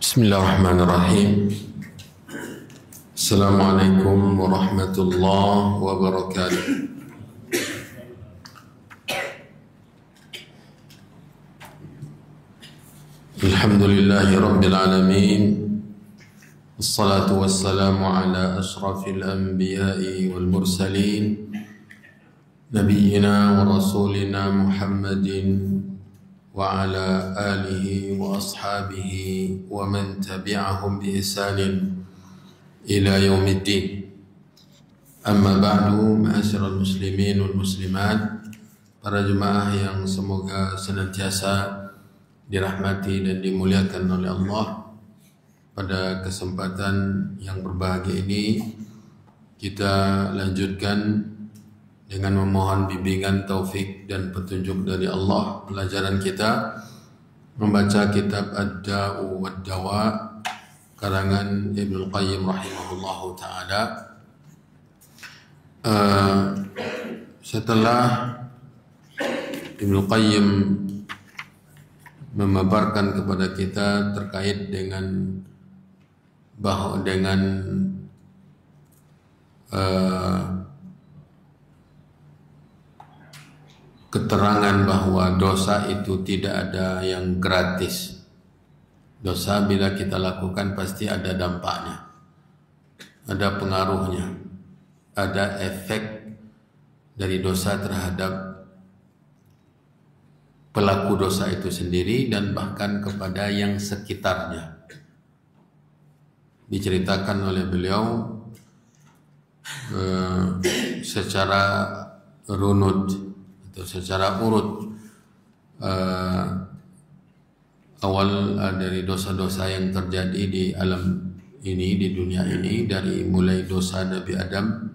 Bismillahirrahmanirrahim. Assalamualaikum warahmatullahi wabarakatuh. Alhamdulillahi rabbil alamin. Wassalatu wassalamu ala ashrafil anbiya'i wal mursalin nabiyyina wa rasulina Muhammadin wa ala alihi wa ashabihi wa man tabi'ahum bi ihsanin ila yaumiddin. Amma ba'du, ma'asyiral muslimin wal muslimat, para jemaah yang semoga senantiasa dirahmati dan dimuliakan oleh Allah. Pada kesempatan yang berbahagia ini kita lanjutkan dengan memohon bimbingan, taufik dan petunjuk dari Allah. Pelajaran kita membaca kitab Ad-Da'u wad-Dawa karangan Ibnu Qayyim rahimahullahu ta'ala. Setelah Ibnu Qayyim memaparkan kepada kita terkait dengan keterangan bahwa dosa itu tidak ada yang gratis. Dosa bila kita lakukan pasti ada dampaknya, ada pengaruhnya, ada efek dari dosa terhadap pelaku dosa itu sendiri dan bahkan kepada yang sekitarnya. Diceritakan oleh beliau secara runut, secara urut, awal dari dosa-dosa yang terjadi di alam ini, di dunia ini, dari mulai dosa Nabi Adam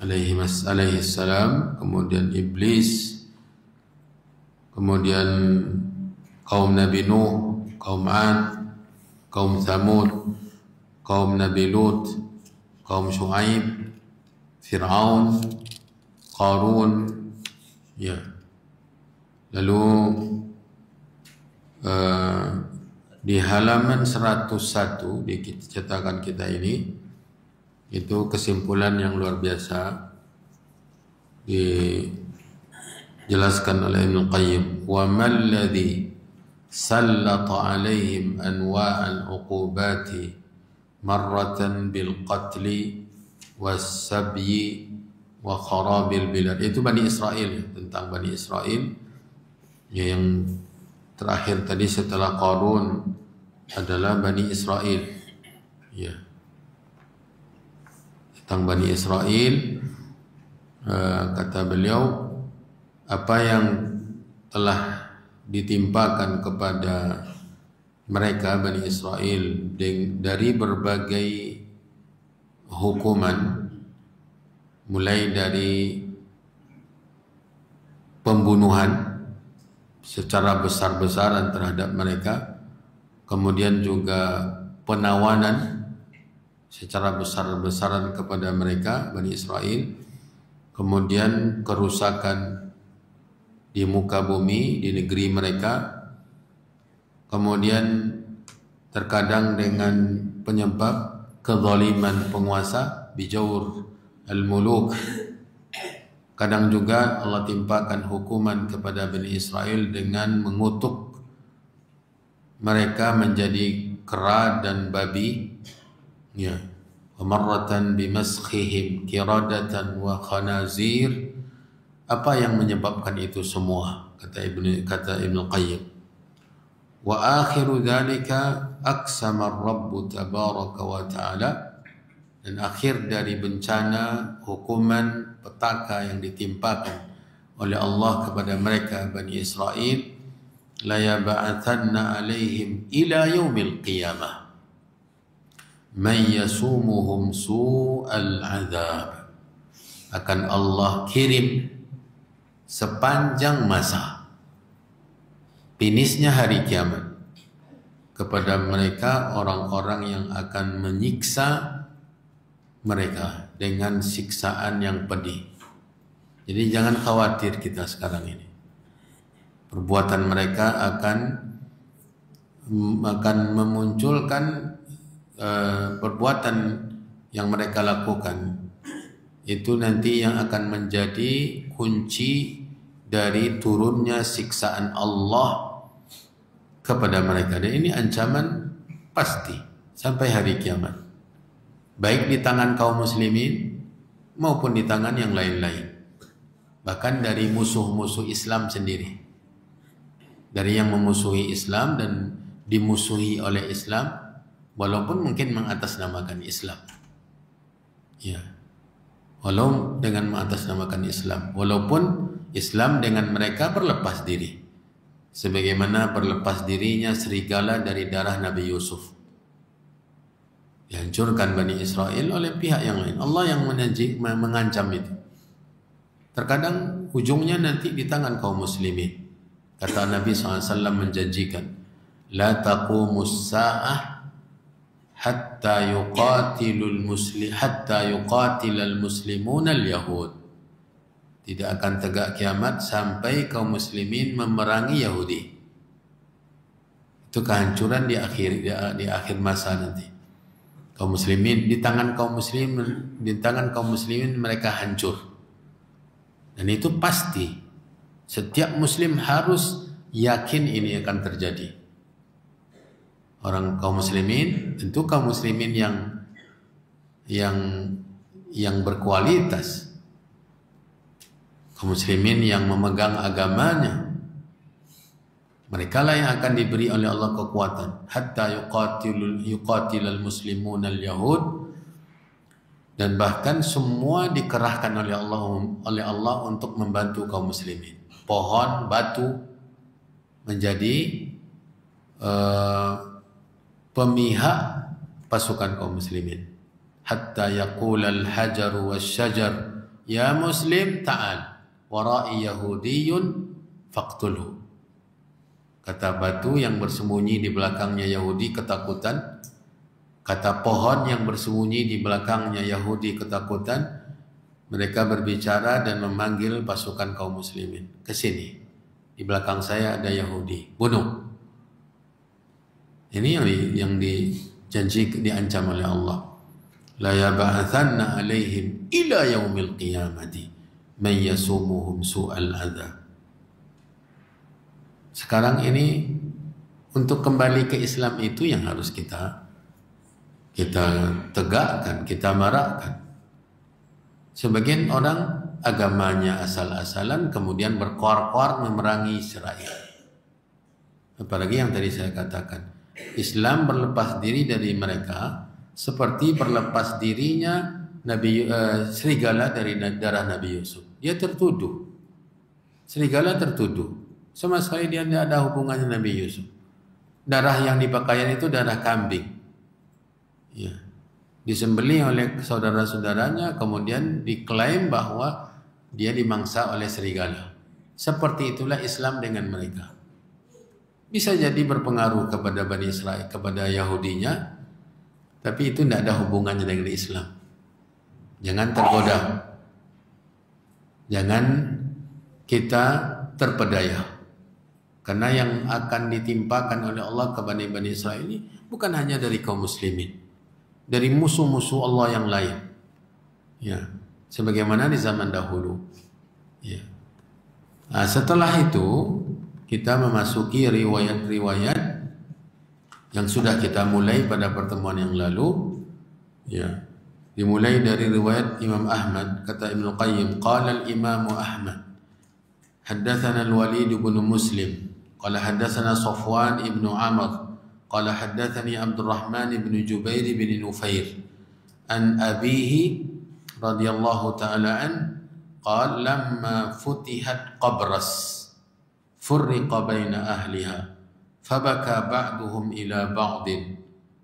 alaihi salam, kemudian iblis, kemudian kaum Nabi Nuh, kaum Ad, kaum Thamud, kaum Nabi Lut, kaum Shu'aib, Fir'aun, Qarun. Ya, lalu di halaman 101 di cetakan kita ini, itu kesimpulan yang luar biasa dijelaskan oleh Ibnu Qayyim. Wa man ladzi sallata alaihim anwa'al uqubati marratan bil qatli was sabyi wa kharabil bilad. Itu Bani Israel, ya, tentang Bani Israel, ya, yang terakhir tadi setelah Qarun adalah Bani Israel, ya, tentang Bani Israel. Kata beliau, apa yang telah ditimpakan kepada mereka Bani Israel dari berbagai hukuman, mulai dari pembunuhan secara besar-besaran terhadap mereka, kemudian juga penawanan secara besar-besaran kepada mereka Bani Israel, kemudian kerusakan di muka bumi, di negeri mereka, kemudian terkadang dengan penyebab kezaliman penguasa, bijawur al-muluk. Kadang juga Allah timpakan hukuman kepada Bani Israel dengan mengutuk mereka menjadi kera dan babi, ya, wa marratan bimaskhihim kiradatan wa khanazir Apa yang menyebabkan itu semua? Kata Ibnu Qayyim. Wa akhiru dzalika aqsama ar-Rabb tabaraka wa ta'ala, dan akhir dari bencana, hukuman, petaka yang ditimpakan oleh Allah kepada mereka Bani Israel, la yab'atsanna 'alaihim ila yaumil qiyamah man yasumuhum su'al 'adzab. Akan Allah kirim sepanjang masa, finisnya hari kiamat, kepada mereka orang-orang yang akan menyiksa mereka dengan siksaan yang pedih. Jadi jangan khawatir kita sekarang ini. Perbuatan mereka akan memunculkan perbuatan yang mereka lakukan. Itu nanti yang akan menjadi kunci dari turunnya siksaan Allah kepada mereka. Dan ini ancaman pasti sampai hari kiamat, baik di tangan kaum muslimin maupun di tangan yang lain-lain, bahkan dari musuh-musuh Islam sendiri, dari yang memusuhi Islam dan dimusuhi oleh Islam, walaupun mungkin mengatasnamakan Islam, ya, walau dengan mengatasnamakan Islam, walaupun Islam dengan mereka berlepas diri, sebagaimana berlepas dirinya serigala dari darah Nabi Yusuf. Dihancurkan Bani Israel oleh pihak yang lain. Allah yang mengancam itu. Terkadang ujungnya nanti di tangan kaum muslimin. Kata Nabi SAW menjanjikan, la taqumus sa'ah hatta yuqatilal muslimuna al-yahud. Tidak akan tegak kiamat sampai kaum muslimin memerangi Yahudi. Itu kehancuran di akhir masa nanti. Kaum muslimin di tangan kaum muslimin mereka hancur. Dan itu pasti. Setiap muslim harus yakin ini akan terjadi. Kaum muslimin, tentu kaum muslimin yang berkualitas, kaum muslimin yang memegang agamanya, mereka lah yang akan diberi oleh Allah kekuatan. Hatta yuqatilal muslimun al-yahud, dan bahkan semua dikerahkan oleh Allah untuk membantu kaum muslimin. Pohon, batu menjadi pemihak pasukan kaum muslimin. Hatta yaqulal hajaru wasyajar ya muslim ta'al wara'i yahudiyyun faqtulhu. Kata batu yang bersembunyi di belakangnya Yahudi ketakutan, kata pohon yang bersembunyi di belakangnya Yahudi ketakutan, mereka berbicara dan memanggil pasukan kaum muslimin, ke sini, di belakang saya ada Yahudi, bunuh. Ini yang diancam oleh Allah. La yab'atsanna 'alaihim ila yaumil qiyamati man yasumuhum su'al adzab. Sekarang ini untuk kembali ke Islam itu yang harus kita tegakkan, kita marakkan. Sebagian orang agamanya asal-asalan kemudian berkoar-koar memerangi Israel. Apalagi yang tadi saya katakan, Islam berlepas diri dari mereka seperti berlepas dirinya serigala dari darah Nabi Yusuf. Dia tertuduh, serigala tertuduh, sama sekali dia tidak ada hubungannya Nabi Yusuf. Darah yang dipakaian itu darah kambing, ya, disembelih oleh saudara-saudaranya, kemudian diklaim bahwa dia dimangsa oleh serigala. Seperti itulah Islam dengan mereka. Bisa jadi berpengaruh kepada Bani Israel, kepada Yahudinya, tapi itu tidak ada hubungannya dengan Islam. Jangan tergoda, jangan kita terpedaya, karena yang akan ditimpakan oleh Allah kepada Bani Israel ini bukan hanya dari kaum muslimin, dari musuh-musuh Allah yang lain, ya, sebagaimana di zaman dahulu, ya. Nah, setelah itu kita memasuki riwayat-riwayat yang sudah kita mulai pada pertemuan yang lalu, dimulai dari riwayat Imam Ahmad. Kata Ibnu Qayyim, qala al-Imam Ahmad حدثنا الوليد بن مسلم قال حدثنا صفوان بن عمرو قال حدثني عبد الرحمن بن جبير بن نفير عن أبيه رضي الله تعالى عنه قال لما فتحت قبرص فرق بين أهلها فبكى بعضهم إلى بعض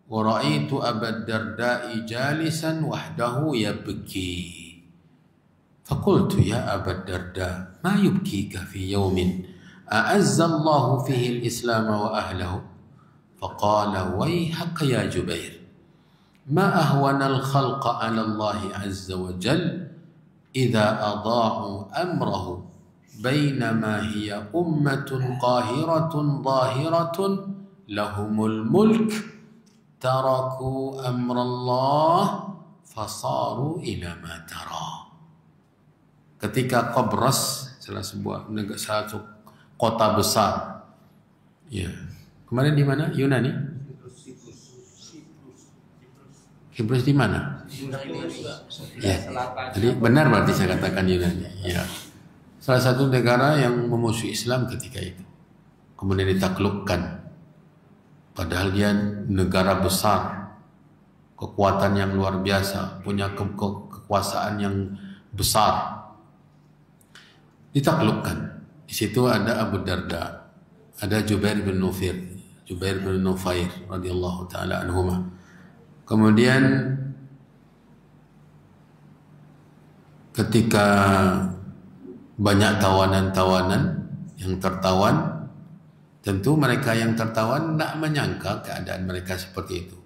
ورأيت أبا الدرداء جالسا وحده يبكي فقلت يا أبا الدرداء ما يبكيك في يوم أعز الله فيه الإسلام وأهله فقال ويحك يا جبير ما أهون الخلق على الله عز وجل إذا أضاعوا أمره بينما هي أمة قاهرة ظاهرة لهم الملك تركوا أمر الله fasaru ila ma tara. Ketika Qabras, satu kota besar, ya, kemarin di mana? Yunani? Siprus di mana? Ya, jadi benar berarti saya katakan Yunani. Ya, salah satu negara yang memusuhi Islam ketika itu, kemudian ditaklukkan. Padahal dia negara besar, kekuatan yang luar biasa, punya kekuasaan yang besar, ditaklukkan. Di situ ada Abu Darda, ada Jubair bin Nufair radhiyallahu taala anhuma. Kemudian ketika banyak tawanan-tawanan yang tertawan, tentu mereka yang tertawan tidak menyangka keadaan mereka seperti itu.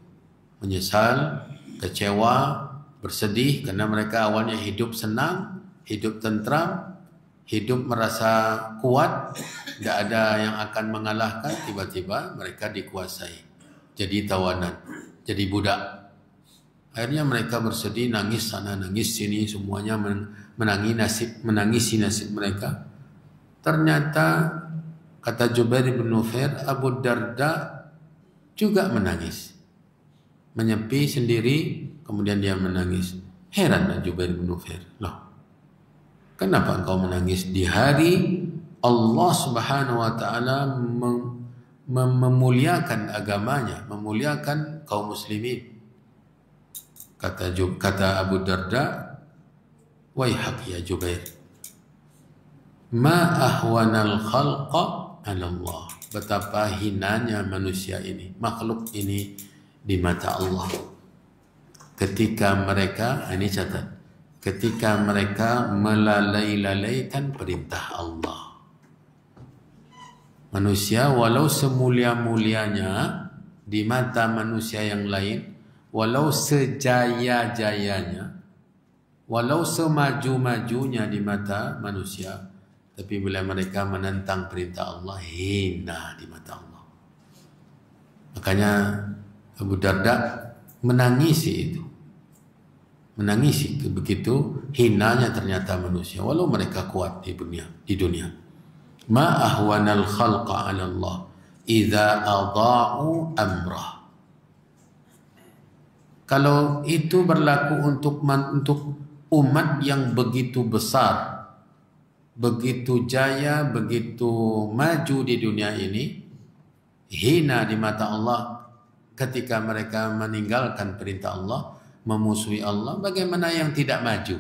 Menyesal, kecewa, bersedih karena mereka awalnya hidup senang, hidup tentram, hidup merasa kuat, tidak ada yang akan mengalahkan. Tiba-tiba mereka dikuasai, jadi tawanan, jadi budak. Akhirnya mereka bersedih, nangis sana, nangis sini, semuanya menangisi nasib mereka. Ternyata kata Jubair bin Nufair, Abu Darda juga menangis, menyepi sendiri, kemudian dia menangis. Heran Jubair bin Nufair, loh, kenapa engkau menangis di hari Allah Subhanahu wa taala memuliakan agamanya, memuliakan kaum muslimin? Kata Abu Darda, waihak ya Jubair, ma ahwanal khalqa ala Allah. Betapa hinanya manusia ini, makhluk ini di mata Allah. Ketika mereka, ini catat, ketika mereka melalaikan perintah Allah. Manusia walau semulia-mulianya di mata manusia yang lain, walau sejaya-jayanya, walau semaju-majunya di mata manusia, tapi bila mereka menentang perintah Allah, hina di mata Allah. Makanya Abu Darda menangisi itu, menangisi begitu hinanya ternyata manusia, walau mereka kuat di dunia. Ma ahwanal khalqa 'ala Allah idza adha'u amrah. Kalau itu berlaku untuk umat yang begitu besar, begitu jaya, begitu maju di dunia ini, hina di mata Allah ketika mereka meninggalkan perintah Allah, memusuhi Allah, bagaimana yang tidak maju?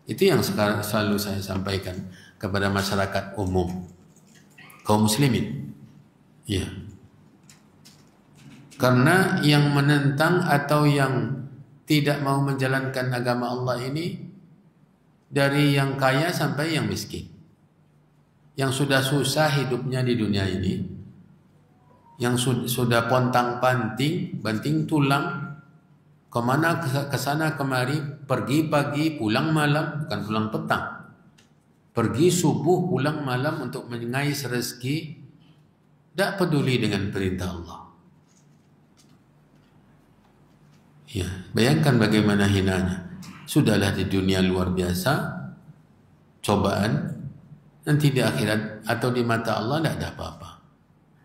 Itu yang selalu saya sampaikan kepada masyarakat umum, kaum muslimin. Ya. Karena yang menentang atau yang tidak mau menjalankan agama Allah ini dari yang kaya sampai yang miskin, yang sudah susah hidupnya di dunia ini, yang sudah pontang-panting, banting tulang, kemana kesana kemari, pergi pagi pulang malam, bukan pulang petang, pergi subuh pulang malam untuk mengais rezeki, tidak peduli dengan perintah Allah. Ya, bayangkan bagaimana hinanya. Sudahlah di dunia luar biasa cobaan, nanti di akhirat atau di mata Allah tidak ada apa-apa.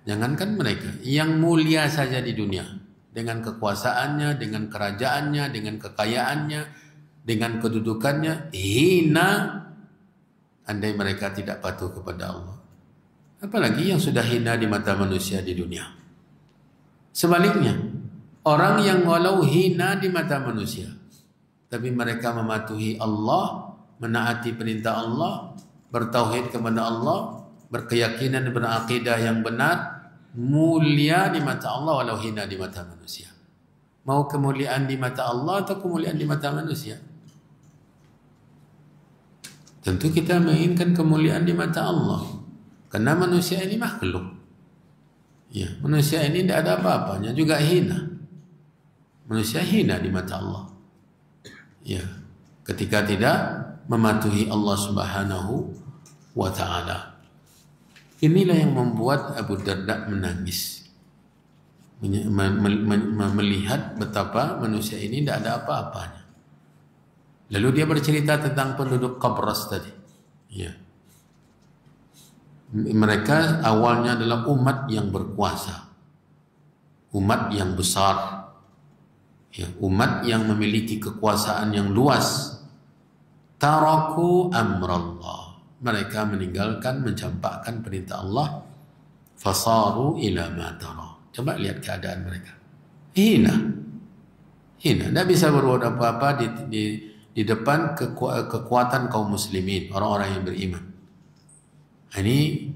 Jangankan mereka, yang mulia saja di dunia, dengan kekuasaannya, dengan kerajaannya, dengan kekayaannya, dengan kedudukannya, hina andai mereka tidak patuh kepada Allah. Apalagi yang sudah hina di mata manusia di dunia. Sebaliknya, orang yang walau hina di mata manusia, tapi mereka mematuhi Allah, menaati perintah Allah, bertauhid kepada Allah, berkeyakinan dan berakidah yang benar, mulia di mata Allah walau hina di mata manusia. Mau kemuliaan di mata Allah atau kemuliaan di mata manusia? Tentu kita menginginkan kemuliaan di mata Allah, karena manusia ini makhluk. Ya, manusia ini tidak ada apa-apanya, juga hina. Manusia hina di mata Allah. Ya, ketika tidak mematuhi Allah Subhanahu wa Ta'ala. Inilah yang membuat Abu Darda menangis, melihat betapa manusia ini tidak ada apa-apanya. Lalu dia bercerita tentang penduduk Qabras tadi. Ya. Mereka awalnya adalah umat yang berkuasa, umat yang besar, ya, umat yang memiliki kekuasaan yang luas. Taraku amrallah, mereka meninggalkan, mencampakkan perintah Allah. Fasaru ila ma tara. Coba lihat keadaan mereka. Hina. Tidak bisa berbuat apa-apa di depan kekuatan kaum muslimin, orang-orang yang beriman. Ini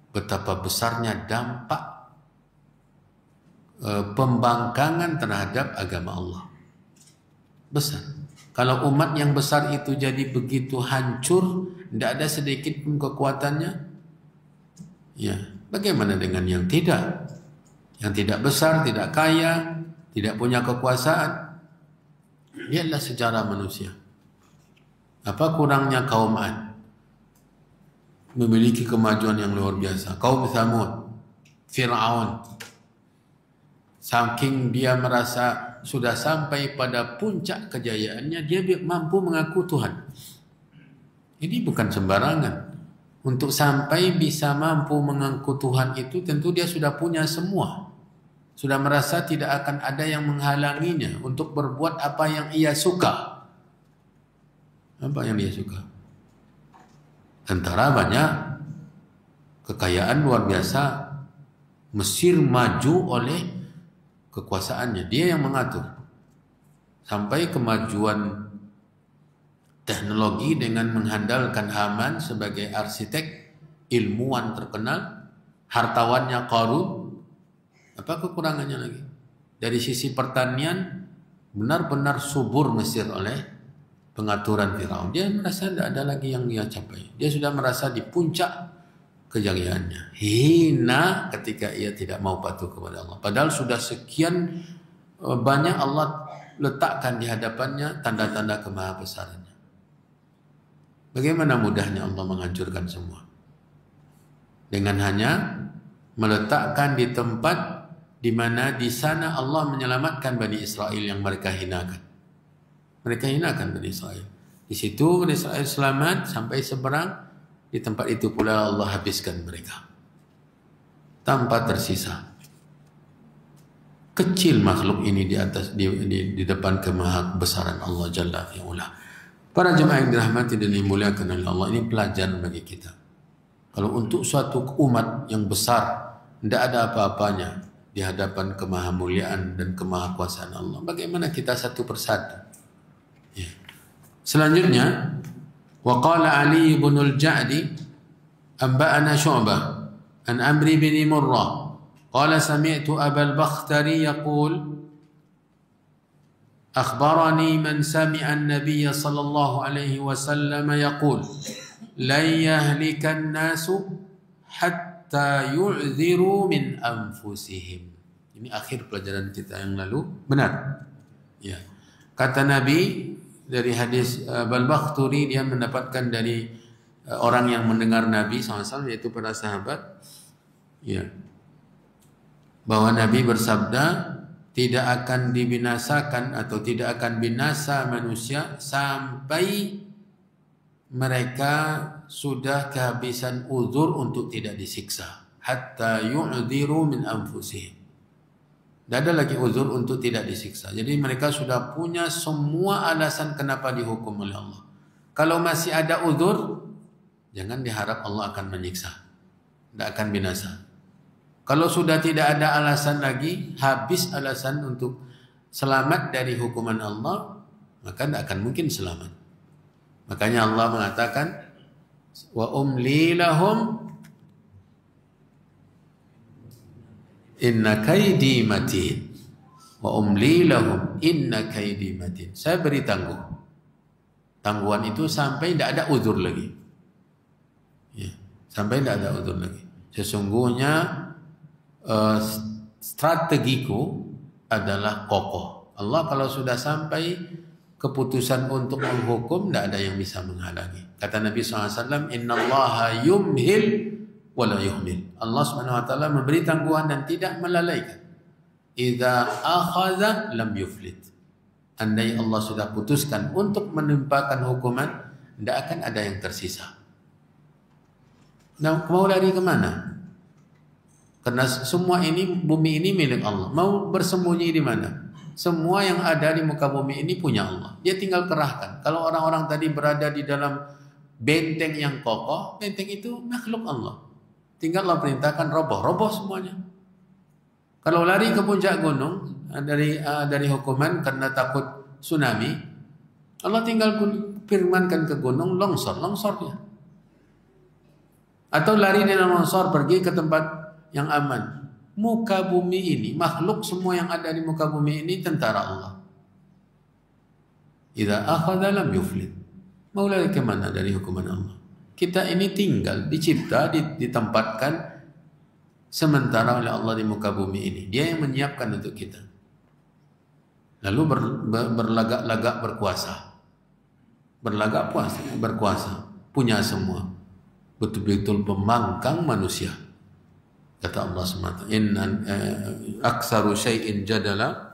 betapa besarnya dampak pembangkangan terhadap agama Allah. Besar. Kalau umat yang besar itu jadi begitu hancur, tidak ada sedikit pun kekuatannya, ya, bagaimana dengan yang tidak? Yang tidak besar, tidak kaya, tidak punya kekuasaan. Lihatlah sejarah manusia. Apa kurangnya kaum Ad? Memiliki kemajuan yang luar biasa. Kaum Tsamud, Fir'aun, saking dia merasa sudah sampai pada puncak kejayaannya, dia mampu mengaku Tuhan. Ini bukan sembarangan. Untuk sampai bisa mampu mengaku Tuhan itu tentu dia sudah punya semua. Sudah merasa tidak akan ada yang menghalanginya untuk berbuat apa yang ia suka. Apa yang dia suka? Antara banyak kekayaan luar biasa. Mesir maju oleh kekuasaannya, dia yang mengatur. Sampai kemajuan teknologi dengan mengandalkan Haman sebagai arsitek, ilmuwan terkenal, hartawannya Qarun. Apa kekurangannya lagi? Dari sisi pertanian benar-benar subur Mesir oleh pengaturan Firaun. Dia merasa tidak ada lagi yang dia capai. Dia sudah merasa di puncak kejayaannya. Hina ketika ia tidak mau patuh kepada Allah. Padahal sudah sekian banyak Allah letakkan di hadapannya tanda-tanda kemahabesarannya. Bagaimana mudahnya Allah menghancurkan semua. Dengan hanya meletakkan di tempat di mana di sana Allah menyelamatkan Bani Israel yang mereka hinakan. Mereka hinakan Bani Israel. Di situ Bani Israel selamat sampai seberang. Di tempat itu pula Allah habiskan mereka tanpa tersisa. Kecil makhluk ini di depan kemahabesaran Allah Jalla fi'ula. Para jemaah yang dirahmati dan dimuliakan oleh Allah, ini pelajaran bagi kita. Kalau untuk suatu umat yang besar tidak ada apa-apanya di hadapan kemahamuliaan dan kemahakuasaan Allah, bagaimana kita satu persatu? Ya. Selanjutnya, وقال علي بن الجعد أنبأنا شعبة عن عمرو بن مرة قال سمعت أبا البختري يقول أخبرني من سمع النبي صلى الله عليه وسلم يقول لن يهلك الناس حتى يعذروا من أنفسهم. Ini akhir pelajaran kita yang lalu. Benar. Ya. Kata Nabi dari hadis Al-Bakhturi, dia mendapatkan dari orang yang mendengar Nabi SAW, yaitu para sahabat, ya, bahwa Nabi bersabda, tidak akan dibinasakan atau tidak akan binasa manusia sampai mereka sudah kehabisan uzur untuk tidak disiksa. Hatta yu'dziru min anfusihim. Tidak ada lagi uzur untuk tidak disiksa. Jadi mereka sudah punya semua alasan kenapa dihukum oleh Allah. Kalau masih ada uzur, jangan diharap Allah akan menyiksa, tidak akan binasa. Kalau sudah tidak ada alasan lagi, habis alasan untuk selamat dari hukuman Allah, maka tidak akan mungkin selamat. Makanya Allah mengatakan, wa umli lahum inna kaidi matin. Wa umli lahum inna kaidi matin. Saya beri tangguhan itu sampai tidak ada uzur lagi. Ya, sampai tidak ada uzur lagi. Sesungguhnya strategiku adalah kokoh. Allah kalau sudah sampai keputusan untuk menghukum, tidak ada yang bisa menghalangi. Kata Nabi SAW, Inna allaha yumhil wala yuhmil. Allah SWT memberi tangguhan dan tidak melalaikan. Idza akhadha lam yuflit. Andai Allah sudah putuskan untuk menimpakan hukuman, tidak akan ada yang tersisa. Nah, mau lari kemana? Karena semua ini, bumi ini milik Allah. Mau bersembunyi di mana? Semua yang ada di muka bumi ini punya Allah. Dia tinggal kerahkan. Kalau orang-orang tadi berada di dalam benteng yang kokoh, benteng itu makhluk Allah. Tinggal Allah perintahkan roboh semuanya. Kalau lari ke puncak gunung dari hukuman karena takut tsunami, Allah tinggal firmankan ke gunung longsornya. Atau lari dari longsor pergi ke tempat yang aman. Muka bumi ini, makhluk semua yang ada di muka bumi ini tentara Allah. Idza akhadha lam yuflit. Mau lari kemana dari hukuman Allah? Kita ini tinggal, dicipta, ditempatkan sementara oleh Allah di muka bumi ini. Dia yang menyiapkan untuk kita. Lalu berlagak-lagak berkuasa. Berkuasa. Punya semua. Betul-betul pembangkang manusia. Kata Allah SWT. Inna aksaru syai'in jadala.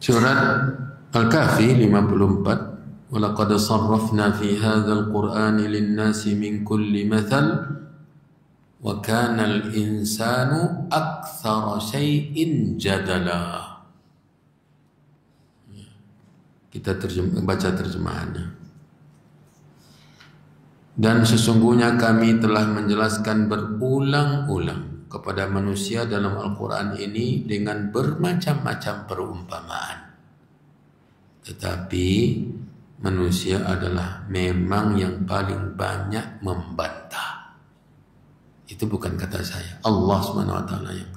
Surat Al-Kahfi 54. Walaqad sarrafna fi hadzal Qur'ani lin-nasi min kulli mathal wa kana al-insanu aktsara syai'in jadala. Kita baca terjemahannya. Dan sesungguhnya kami telah menjelaskan berulang-ulang kepada manusia dalam Al-Quran ini dengan bermacam-macam perumpamaan. Tetapi manusia adalah memang yang paling banyak membantah. Itu bukan kata saya. Allah SWT yang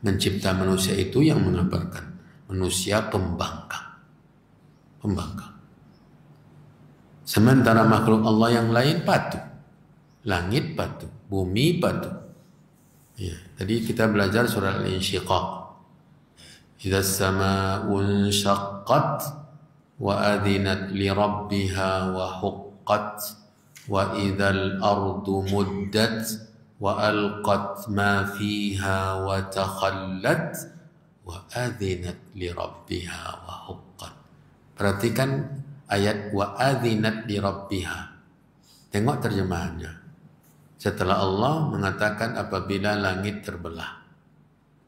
mencipta manusia itu yang mengabarkan. Manusia pembangkang. Sementara makhluk Allah yang lain patuh. Langit patuh, bumi patuh. Ya, tadi kita belajar surah Al-Insyiqaq. Idza as-samaa'u inshaqqat wa adhinat li rabbiha wa huqqat wa idzal ardu muddat wa alqat ma fiha wa takhallat wa adhinat li rabbiha wa huqqat. Perhatikan ayat wa adhinat li rabbiha. Tengok terjemahannya. Setelah Allah mengatakan apabila langit terbelah,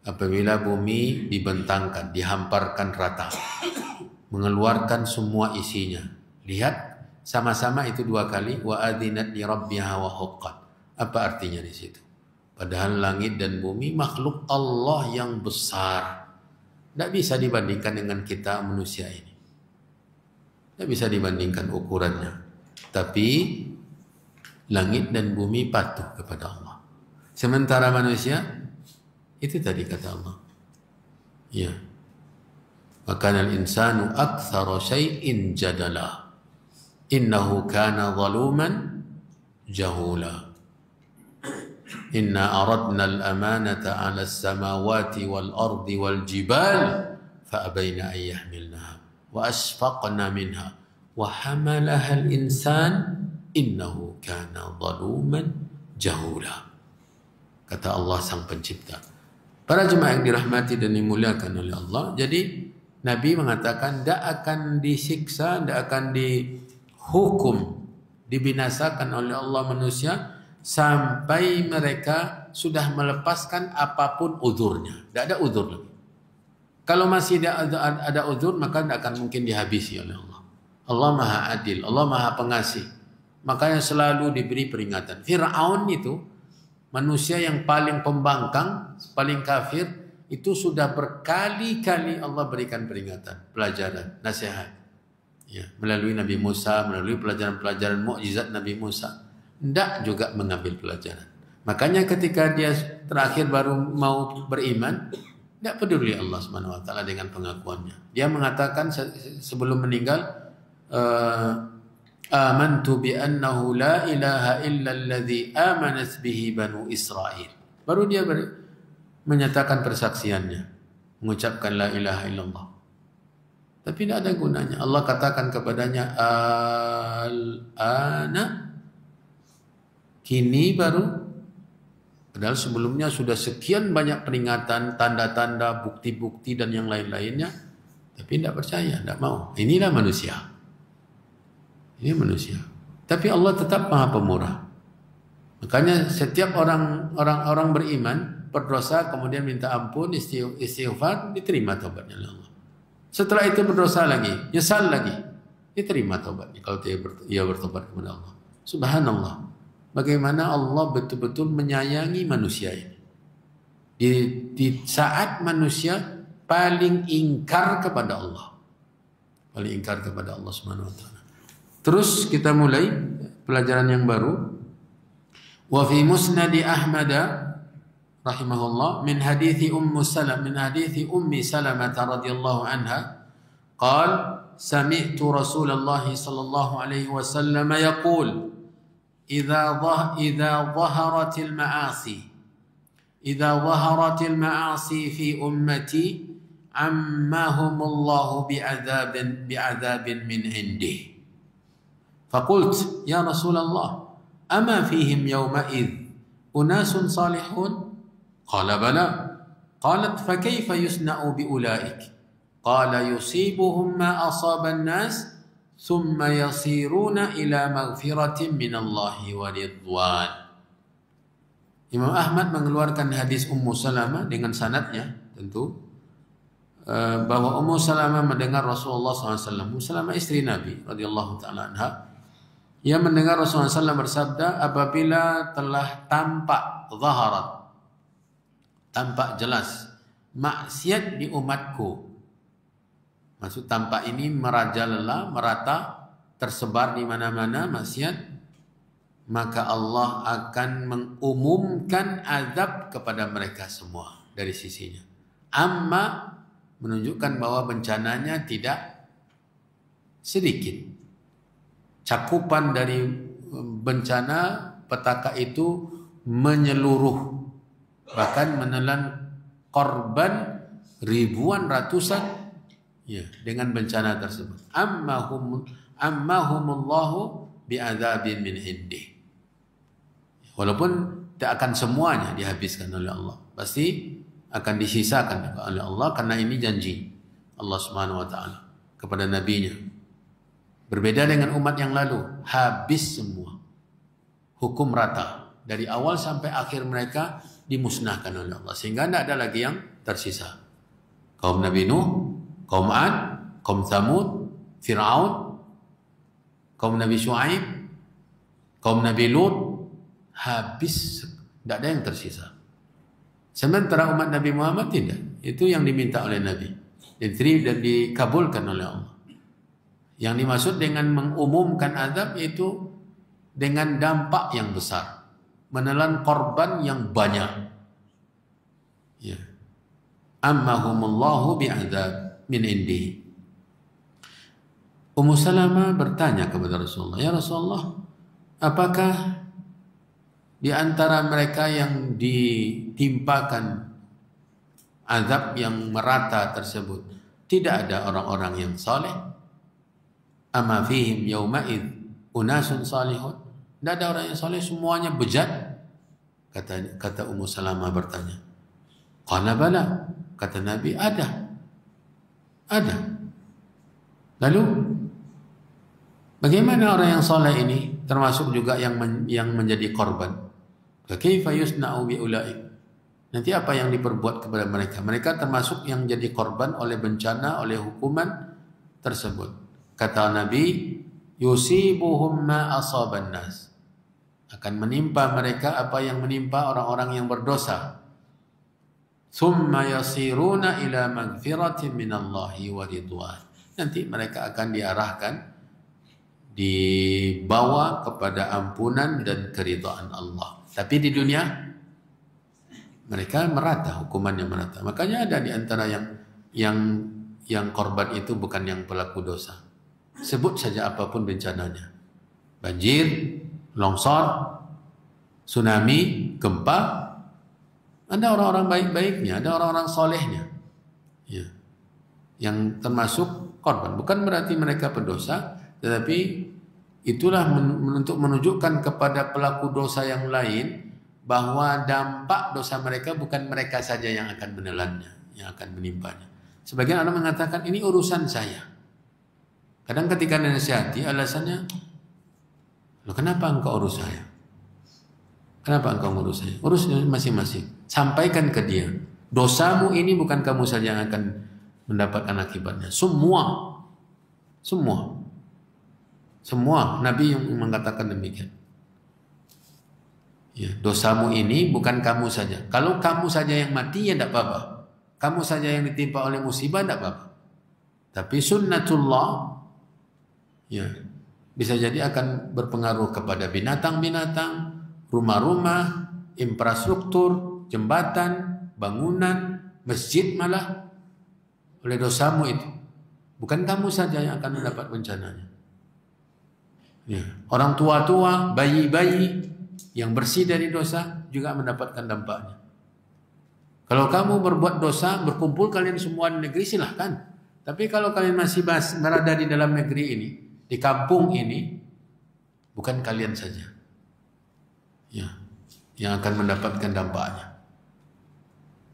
apabila bumi dibentangkan, dihamparkan rata, mengeluarkan semua isinya. Lihat, sama-sama itu dua kali, wa adzinat li rabbiha wa huqqat. Apa artinya di situ? Padahal langit dan bumi makhluk Allah yang besar. Tidak bisa dibandingkan dengan kita manusia ini. Tidak bisa dibandingkan ukurannya. Tapi langit dan bumi patuh kepada Allah. Sementara manusia, itu tadi kata Allah. Ya. Wa kana al-insanu aktsara syai'in jadala. Innahu kana zaluman jahula. Inna aradna al-amanata 'ala as-samawati wal-ardi wal-jibal fa abayna an yahmilnaha wa ashfaqna minha wa hamalaha al-insan innahu kana zaluman jahula. Kata Allah sang pencipta. Para jemaah yang dirahmati dan dimuliakan oleh Allah, jadi Nabi mengatakan tidak akan disiksa, tidak akan dihukum, dibinasakan oleh Allah manusia sampai mereka sudah melepaskan apapun uzurnya. Tidak ada uzur lagi. Kalau masih ada uzur, maka tidak akan mungkin dihabisi oleh Allah. Allah Maha Adil, Allah Maha Pengasih. Makanya selalu diberi peringatan. Fir'aun itu manusia yang paling pembangkang, paling kafir, itu sudah berkali-kali Allah berikan peringatan, pelajaran, nasihat. Ya, melalui Nabi Musa, melalui pelajaran-pelajaran mukjizat Nabi Musa. Tidak juga mengambil pelajaran. Makanya ketika dia terakhir baru mau beriman, tidak peduli Allah Subhanahu wa taala dengan pengakuannya. Dia mengatakan sebelum meninggal, amantu bi annahu la ilaha illa alladhi amanat bihi banu Israel. Baru dia menyatakan persaksiannya, mengucapkan la ilaha illallah. Tapi tidak ada gunanya. Allah katakan kepadanya, al-ana, kini baru. Padahal sebelumnya sudah sekian banyak peringatan, tanda-tanda, bukti-bukti dan yang lain-lainnya. Tapi tidak percaya, tidak mau. Inilah manusia. Ini manusia. Tapi Allah tetap Maha Pemurah. Makanya setiap orang beriman, berdosa, kemudian minta ampun, istighfar, diterima taubatnya oleh Allah. Setelah itu berdosa lagi, nyesal lagi, diterima taubatnya kalau dia bertobat kepada Allah. Subhanallah. Bagaimana Allah betul-betul menyayangi manusia ini. Di saat manusia paling ingkar kepada Allah. Paling ingkar kepada Allah Subhanahu wa taala. Terus kita mulai pelajaran yang baru. Wa fi musnad Ahmad rahimahullah min hadithi Ummi Salamah radhiyallahu anha qala sami'tu Rasulullah sallallahu alaihi wasallam yaqul idza dhaharatil ma'asi fi ummati ammahumullahu bi'adzabin min indih. فقلت يا رسول الله أما فيهم يومئذ أناس صالحون قال بلى قالت فكيف يصنع بأولئك قال يصيبهم ما أصاب الناس ثم يصيرون إلى مغفرة من الله ورضوان. Imam Ahmad mengeluarkan hadis Ummu Salamah dengan sanadnya tentu bahwa Ummu Salamah mendengar Rasulullah SAW. Ummu Salamah istri Nabi radhiyallahu taala anha. Ia mendengar Rasulullah SAW bersabda, apabila telah tampak zaharat, tampak jelas maksiat di umatku. Maksud tampak ini merajalela, merata, tersebar di mana-mana maksiat, maka Allah akan mengumumkan azab kepada mereka semua dari sisinya. Amma menunjukkan bahwa bencananya tidak sedikit. Cakupan dari bencana petaka itu menyeluruh, bahkan menelan korban ribuan, ratusan ya dengan bencana tersebut. Ammahumullahu bi'adzabin min indih. Walaupun tidak akan semuanya dihabiskan oleh Allah, pasti akan disisakan oleh Allah karena ini janji Allah Subhanahu wa taala kepada nabinya. Berbeda dengan umat yang lalu, habis semua. Hukum rata. Dari awal sampai akhir mereka dimusnahkan oleh Allah. Sehingga tidak ada lagi yang tersisa. Kaum Nabi Nuh, kaum Ad, kaum Thamud, Fir'aun, kaum Nabi Shu'aib, kaum Nabi Lut, habis. Tidak ada yang tersisa. Sementara umat Nabi Muhammad tidak. Itu yang diminta oleh Nabi. Dan dikabulkan oleh Allah. Yang dimaksud dengan mengumumkan azab itu dengan dampak yang besar, menelan korban yang banyak. Ya. Ammahumullahu bi'adzab min indi. Ummu Salamah bertanya kepada Rasulullah, ya Rasulullah, apakah di antara mereka yang ditimpakan azab yang merata tersebut tidak ada orang-orang yang saleh? Ama fihim yauma'id unasun salihun. Tidak ada orang yang saleh, semuanya bejat. Kata Ummu Salamah bertanya. Qala bala. Kata Nabi, ada. Ada. Lalu bagaimana orang yang soleh ini termasuk juga yang menjadi korban? Kaifa yusna'u bi ulaik? Nanti apa yang diperbuat kepada mereka? Mereka termasuk yang jadi korban oleh bencana, oleh hukuman tersebut. Kata Nabi, yusibuhum ma asaban nas. Akan menimpa mereka apa yang menimpa orang-orang yang berdosa. Thumma yasiruna ila magfiratin minallahi wa ridwan. Nanti mereka akan diarahkan, dibawa kepada ampunan dan keridhaan Allah. Tapi di dunia mereka merata, hukumannya merata. Makanya ada di antara yang korban itu bukan yang pelaku dosa. Sebut saja apapun bencananya. Banjir, longsor, tsunami, gempa. Ada orang-orang baik-baiknya, ada orang-orang solehnya, ya, yang termasuk korban. Bukan berarti mereka pendosa, tetapi itulah untuk menunjukkan kepada pelaku dosa yang lain bahwa dampak dosa mereka bukan mereka saja yang akan menelannya, yang akan menimpanya. Sebagian orang mengatakan ini urusan saya. Kadang ketika dinasihati alasannya, loh kenapa engkau urus saya? Kenapa engkau ngurus saya? Urus masing-masing. Sampaikan ke dia, dosamu ini bukan kamu saja yang akan mendapatkan akibatnya. Semua Nabi yang mengatakan demikian. Ya, dosamu ini bukan kamu saja. Kalau kamu saja yang mati ya tidak apa-apa. Kamu saja yang ditimpa oleh musibah tidak apa-apa. Tapi sunnatullah, ya, bisa jadi akan berpengaruh kepada binatang-binatang, rumah-rumah, infrastruktur, jembatan, bangunan, masjid malah oleh dosamu itu. Bukan kamu saja yang akan mendapat bencananya. Ya. Orang tua-tua, bayi-bayi yang bersih dari dosa juga mendapatkan dampaknya. Kalau kamu berbuat dosa, berkumpul kalian semua di negeri silahkan. Tapi kalau kalian masih berada di dalam negeri ini, di kampung ini, bukan kalian saja, ya, yang akan mendapatkan dampaknya.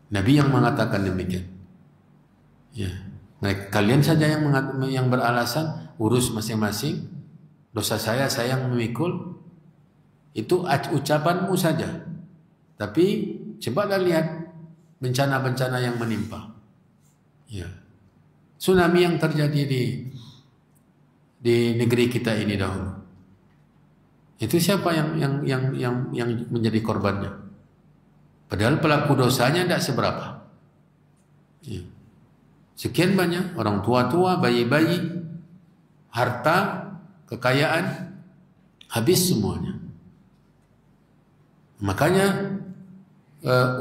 Nabi yang mengatakan demikian. Ya, kalian saja yang beralasan urus masing-masing. Dosa saya yang memikul. Itu ucapanmu saja. Tapi cobalah lihat bencana-bencana yang menimpa. Ya. Tsunami yang terjadi di negeri kita ini dahulu. Itu siapa yang menjadi korbannya? Padahal pelaku dosanya tidak seberapa. Ya. Sekian banyak orang tua-tua, bayi-bayi, harta, kekayaan, habis semuanya. Makanya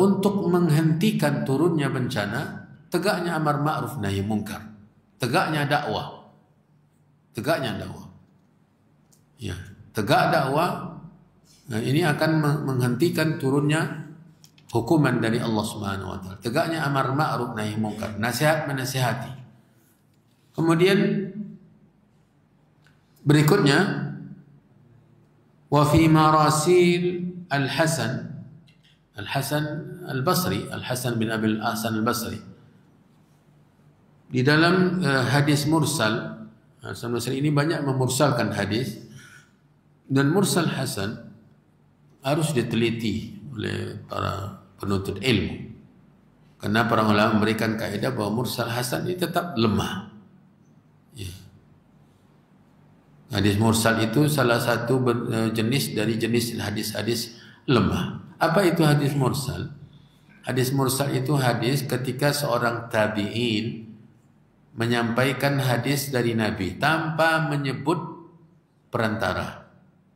untuk menghentikan turunnya bencana, tegaknya amar ma'ruf nahi munkar, tegaknya dakwah, ya, tegak dakwah. Nah, ini akan menghentikan turunnya hukuman dari Allah Subhanahu wa taala. Tegaknya amar ma'ruf nahi munkar, nasihat menasihati. Kemudian berikutnya wa fi marasil Al-Hasan Al-Basri, Al-Hasan bin Abi Al-Hasan Al-Basri. Di dalam hadis mursal, Hasan Basri ini banyak memursalkan hadis, dan mursal Hasan harus diteliti oleh para penuntut ilmu. Karena para ulama memberikan kaidah bahwa mursal Hasan ini tetap lemah. Ya. Hadis mursal itu salah satu jenis dari jenis hadis-hadis lemah. Apa itu hadis mursal? Hadis mursal itu hadis ketika seorang tabi'in menyampaikan hadis dari Nabi tanpa menyebut perantara.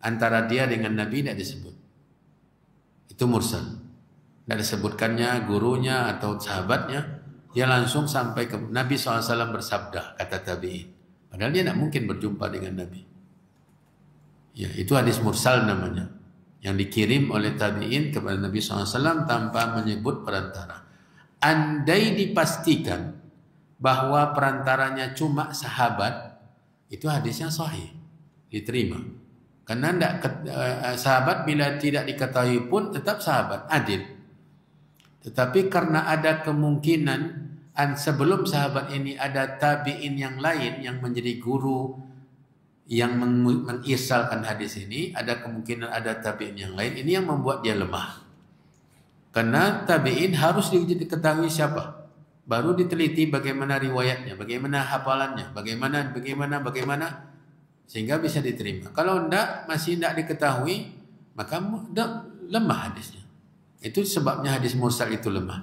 Antara dia dengan Nabi tidak disebut. Itu mursal. Tidak disebutkannya gurunya atau sahabatnya. Dia langsung sampai ke Nabi SAW bersabda, kata tabi'in. Padahal dia tidak mungkin berjumpa dengan Nabi. Ya, itu hadis mursal namanya. Yang dikirim oleh tabi'in kepada Nabi SAW tanpa menyebut perantara. Andai dipastikan bahwa perantaranya cuma sahabat, itu hadisnya sahih, diterima. Karena sahabat bila tidak diketahui pun tetap sahabat, adil. Tetapi karena ada kemungkinan sebelum sahabat ini ada tabi'in yang lain yang menjadi guru yang mengirsalkan hadis ini, ada kemungkinan ada tabi'in yang lain. Ini yang membuat dia lemah. Karena tabi'in harus diketahui siapa. Baru diteliti bagaimana riwayatnya, bagaimana hafalannya, bagaimana sehingga bisa diterima. Kalau masih tidak diketahui, maka lemah hadisnya. Itu sebabnya hadis mursal itu lemah.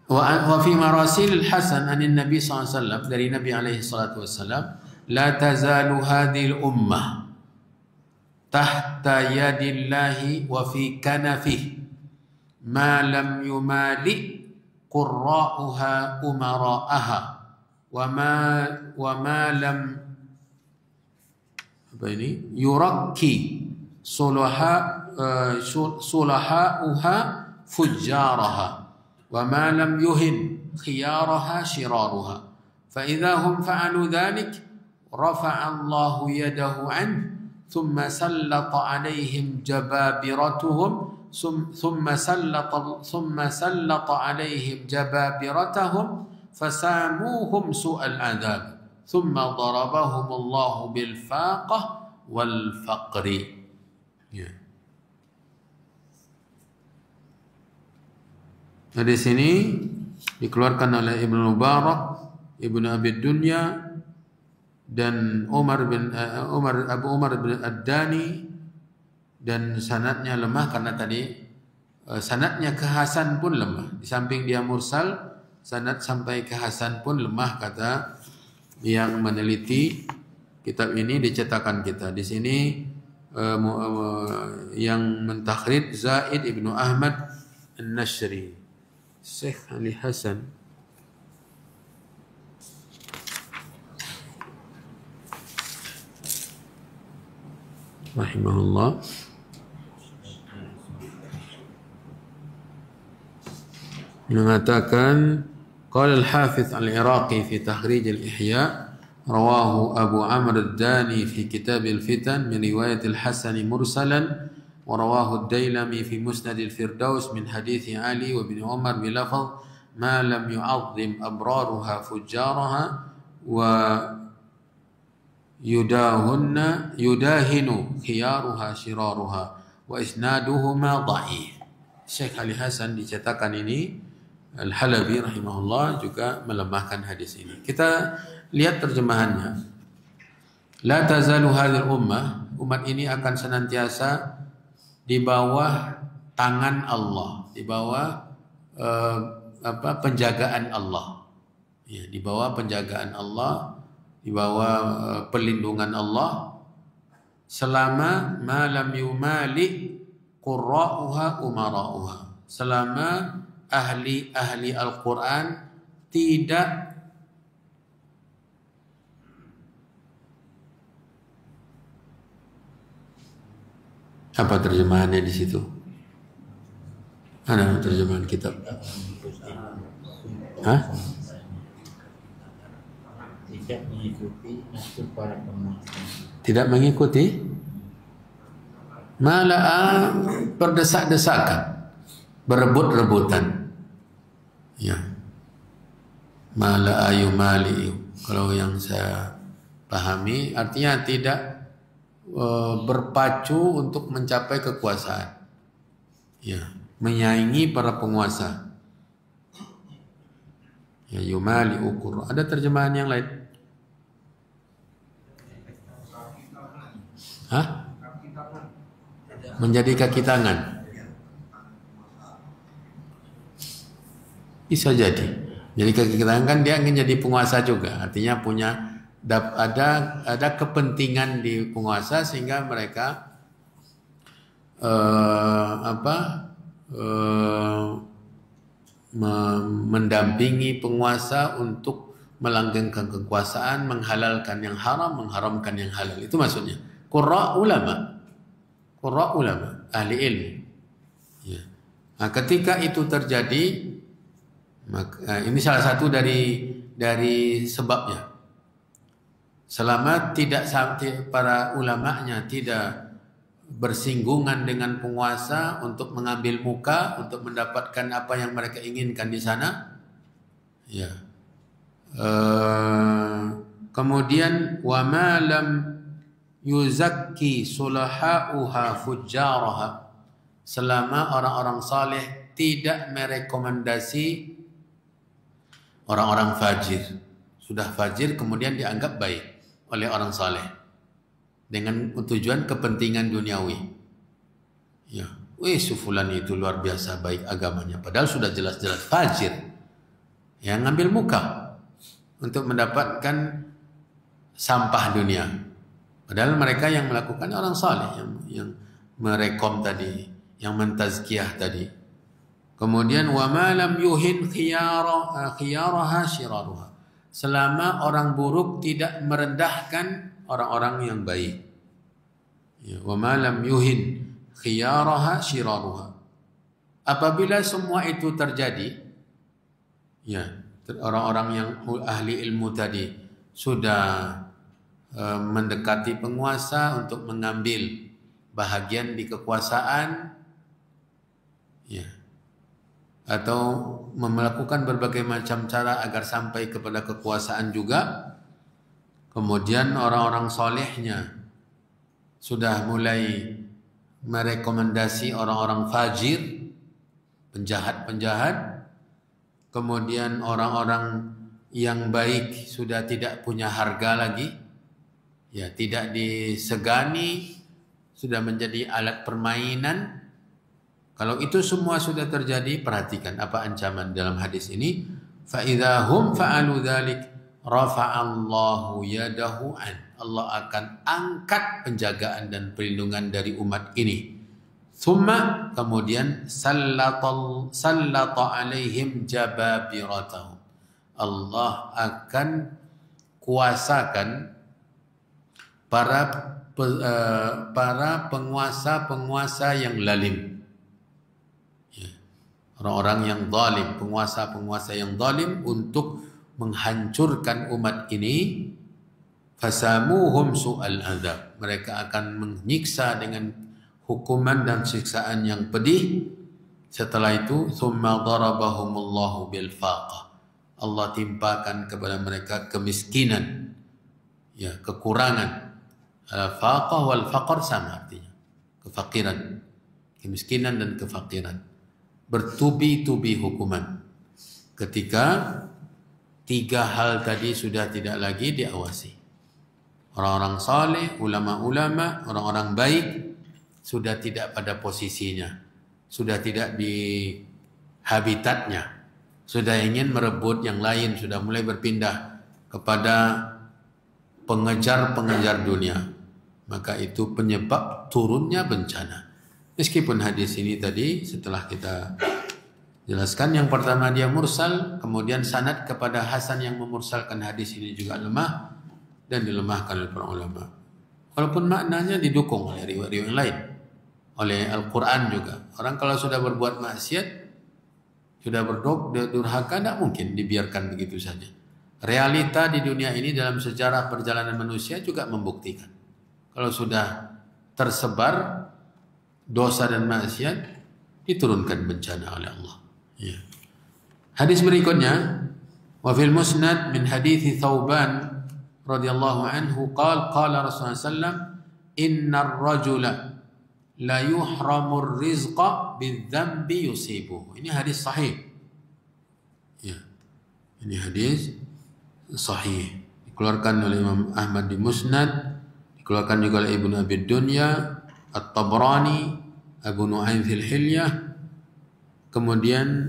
Wa fi marasil Hasan anin Nabi SAW, dari Nabi alaihi salatu wassalam, la tazalu hadhil ummah tahta yadillahi wa fi kanafih ma lam yumali qurra'uha umara'aha wa ma lam yurakki sulaha'uha fujjaraha wa ma lam yuhin khiyaraha shiraruha fa idza hum fa'alu dhalik rafa'a Allahu yadahu an thumma sallata 'alaihim jababiratuhum thumma sallata 'alaihim jababiratahum fasamuhum su'al 'adzab thumma darabahum Allahu bil faqah wal faqri. Ya. Nah, di sini dikeluarkan oleh Ibnu Mubarak, Ibnu Abi Dunya, dan Abu Umar bin Ad-Dani, dan sanadnya lemah karena tadi sanadnya ke Hasan pun lemah. Di samping dia mursal, sanad sampai ke Hasan pun lemah kata yang meneliti kitab ini di cetakan kita. Di sini yang mentakhrij Zaid Ibnu Ahmad An-Nashri, Syekh Ali Hasan. Rahimahullah. Mengatakan qala al-Hafiz al-Iraqi fi takhrij al-Ihya rawahu Abu Amr ad-Dani fi kitab al-Fitan min riwayat al-Hasan mursalan wa rawahu ad-Dailami fi Musnad al-Firdaus min hadits Ali wa ibn Umar bi lafaz ma lam yu'azzim abraruha fujjaraha wa yudahinu khiyaruha shiraruha wa isnaduhuma dha'if. Syekh Ali Hasan dicetakan ini Al-Halabi rahimahullah juga melemahkan hadis ini. Kita lihat terjemahannya. La tazalu hadhil ummah, umat ini akan senantiasa di bawah tangan Allah, di bawah penjagaan Allah. Ya, di bawah penjagaan Allah, di bawah perlindungan Allah selama malam yumali qurra'uha umara'uha, selama ahli Al-Quran tidak apa terjemahannya di situ? Ada terjemahan kitab? Hah? Tidak mengikuti nasib para penguasa. Tidak mengikuti, malah berdesak-desakan, berebut-rebutan. Ya, malah ayumali. Kalau yang saya pahami, artinya tidak berpacu untuk mencapai kekuasaan. Ya, menyaingi para penguasa. Ya, yumali ukur. Ada terjemahan yang lain? Hah? Menjadi kaki tangan. Bisa jadi. Jadi kaki tangan kan dia ingin jadi penguasa juga. Artinya punya ada kepentingan di penguasa sehingga mereka mendampingi penguasa untuk melanggengkan kekuasaan, menghalalkan yang haram, mengharamkan yang halal. Itu maksudnya. Qurra ulama, ahli ilmu. Ya. Nah, ketika itu terjadi, maka ini salah satu dari sebabnya. Selama para ulamanya tidak bersinggungan dengan penguasa untuk mengambil muka, untuk mendapatkan apa yang mereka inginkan di sana, Ya. Kemudian wa ma lam yuzakki sulahauha fujjaraha, selama orang-orang saleh tidak merekomendasi orang-orang fajir. Sudah fajir kemudian dianggap baik oleh orang saleh dengan tujuan kepentingan duniawi. Ya, fulan itu luar biasa baik agamanya, padahal sudah jelas-jelas fajir. Yang ngambil muka untuk mendapatkan sampah dunia. Padahal mereka yang melakukan orang saleh, yang merekom tadi, yang mentazkiyah tadi. Kemudian wa ma lam yuhin khiyaraha shiraruha, selama orang buruk tidak merendahkan orang-orang yang baik. Ya, wa ma lam yuhin khiyaraha shiraruha. Apabila semua itu terjadi, ya, orang-orang yang ahli ilmu tadi sudah mendekati penguasa untuk mengambil bahagian di kekuasaan, ya, atau melakukan berbagai macam cara agar sampai kepada kekuasaan juga. Kemudian orang-orang solehnya sudah mulai merekomendasi orang-orang fajir, penjahat-penjahat. Kemudian orang-orang yang baik sudah tidak punya harga lagi, ya, tidak disegani, sudah menjadi alat permainan. Kalau itu semua sudah terjadi, perhatikan apa ancaman dalam hadis ini. Fa idza hum fa'alu dzalik rafa'allahu yadahu an. Allah akan angkat penjagaan dan perlindungan dari umat ini. Thumma, kemudian sallata alaihim jababiratahum. Allah akan kuasakan para penguasa-penguasa yang lalim. Ya. Orang-orang yang zalim, penguasa-penguasa yang zalim untuk menghancurkan umat ini. Fasamuhum su'al azab. Mereka akan menyiksa dengan hukuman dan siksaan yang pedih. Setelah itu, thumma darabahumullahu bil faqah. Allah timpakan kepada mereka kemiskinan, ya, kekurangan. Faqah wal faqr sama artinya, kefakiran, kemiskinan dan kefakiran. Bertubi-tubi hukuman. Ketika tiga hal tadi sudah tidak lagi diawasi. Orang-orang saleh, ulama-ulama, orang-orang baik sudah tidak pada posisinya, sudah tidak di habitatnya, sudah ingin merebut yang lain, sudah mulai berpindah kepada pengejar-pengejar dunia. Maka itu penyebab turunnya bencana. Meskipun hadis ini tadi setelah kita jelaskan, yang pertama dia mursal, kemudian sanad kepada Hasan yang memursalkan hadis ini juga lemah dan dilemahkan oleh para ulama. Walaupun maknanya didukung oleh riwayat-riwayat yang lain, oleh Al-Quran juga. Orang kalau sudah berbuat maksiat, sudah berdurhaka, tidak mungkin dibiarkan begitu saja. Realita di dunia ini dalam sejarah perjalanan manusia juga membuktikan. Kalau sudah tersebar dosa dan maksiat, diturunkan bencana oleh Allah. Ya. Hadis berikutnya, wa fil musnad min hadithi Thauban radhiyallahu anhu qala Rasulullah sallam, innar rajula la yuhramur rizqa bidzambi yusibuhu. Ini hadis sahih. Ya. Ini hadis sahih. Dikeluarkan oleh Imam Ahmad di Musnad, dikeluarkan juga oleh Ibnu Abi Dunya, At-Tabrani, Abu Nu'aim fil Hilyah. Kemudian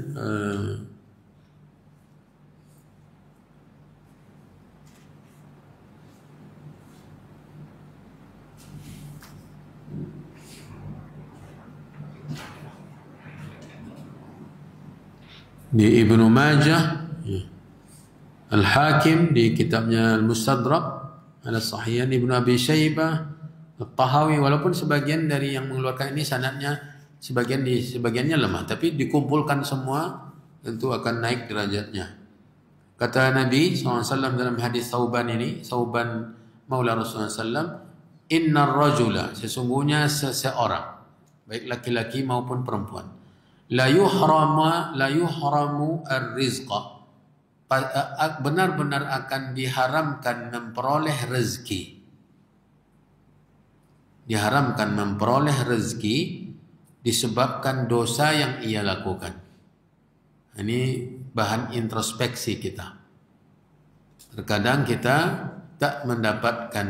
di Ibnu Majah, Al-Hakim di kitabnya Al-Mustadrak ala Sahihain, Ibnu Abi Syaibah, At-Tahawi, walaupun sebagian dari yang mengeluarkan ini sanadnya sebagiannya lemah, tapi dikumpulkan semua tentu akan naik derajatnya. Kata Nabi SAW dalam hadis Thauban ini, Thauban Maula Rasulullah SAW, innar rajula, sesungguhnya seseorang, baik laki-laki maupun perempuan, la yuhramu ar-rizqa, benar-benar akan diharamkan memperoleh rezeki. Diharamkan memperoleh rezeki disebabkan dosa yang ia lakukan. Ini bahan introspeksi kita. Terkadang kita tak mendapatkan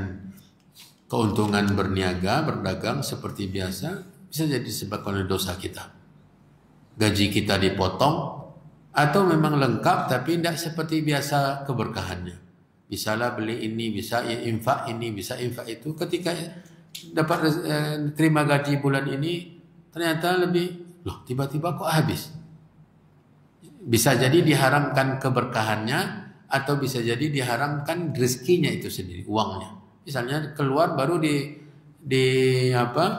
keuntungan berniaga, berdagang seperti biasa, bisa jadi disebabkan oleh dosa kita. Gaji kita dipotong, atau memang lengkap tapi tidak seperti biasa keberkahannya. Bisalah beli ini, bisa infak ini, bisa infak itu. Ketika dapat terima gaji bulan ini, ternyata lebih, tiba-tiba kok habis. Bisa jadi diharamkan keberkahannya, atau bisa jadi diharamkan rezekinya itu sendiri, uangnya. Misalnya keluar baru diambil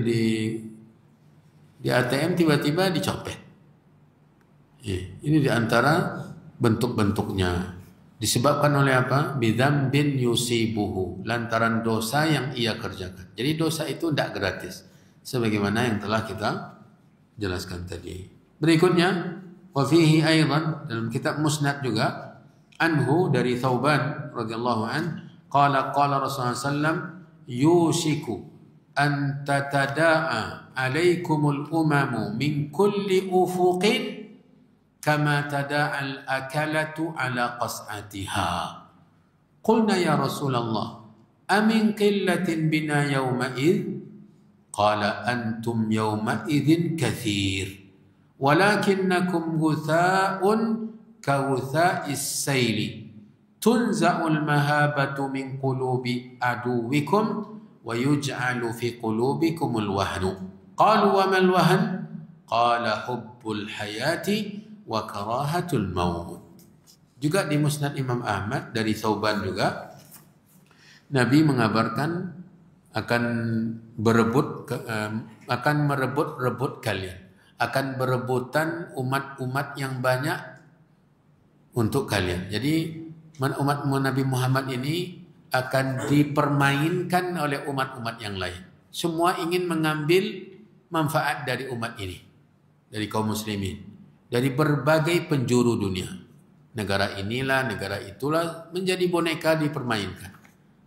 di ATM, tiba-tiba dicopet. Ini diantara bentuk-bentuknya. Disebabkan oleh apa? Bidzambin yusibuhu, lantaran dosa yang ia kerjakan. Jadi dosa itu tidak gratis, sebagaimana yang telah kita jelaskan tadi. Berikutnya, wa fihi aidan, dalam kitab Musnad juga, anhu dari Thauban radhiyallahu an, qala Rasulullah sallam, yushiku an tatada'a alaikumul umamu min kulli ufuqin kama tada'al akalatu ala qas'atiha. Qulna ya Rasulullah, amin qillatin bina yawma'idh? Qala antum yawma'idhin kathir, walakinnakum gutha'un kawtha'is sayli, tunza'ul mahabatu min qulubi aduwikum wa yuj'alu fi qulubikumul wahnu. Qalu wa mal wahn? Qala hubbul hayati wa karahatul maut. Juga di Musnad Imam Ahmad dari Thauban juga, Nabi mengabarkan akan merebut kalian, akan berebutan umat-umat yang banyak untuk kalian. Jadi umat Nabi Muhammad ini akan dipermainkan oleh umat-umat yang lain. Semua ingin mengambil manfaat dari umat ini, dari kaum muslimin, dari berbagai penjuru dunia. Negara inilah, negara itulah, menjadi boneka dipermainkan,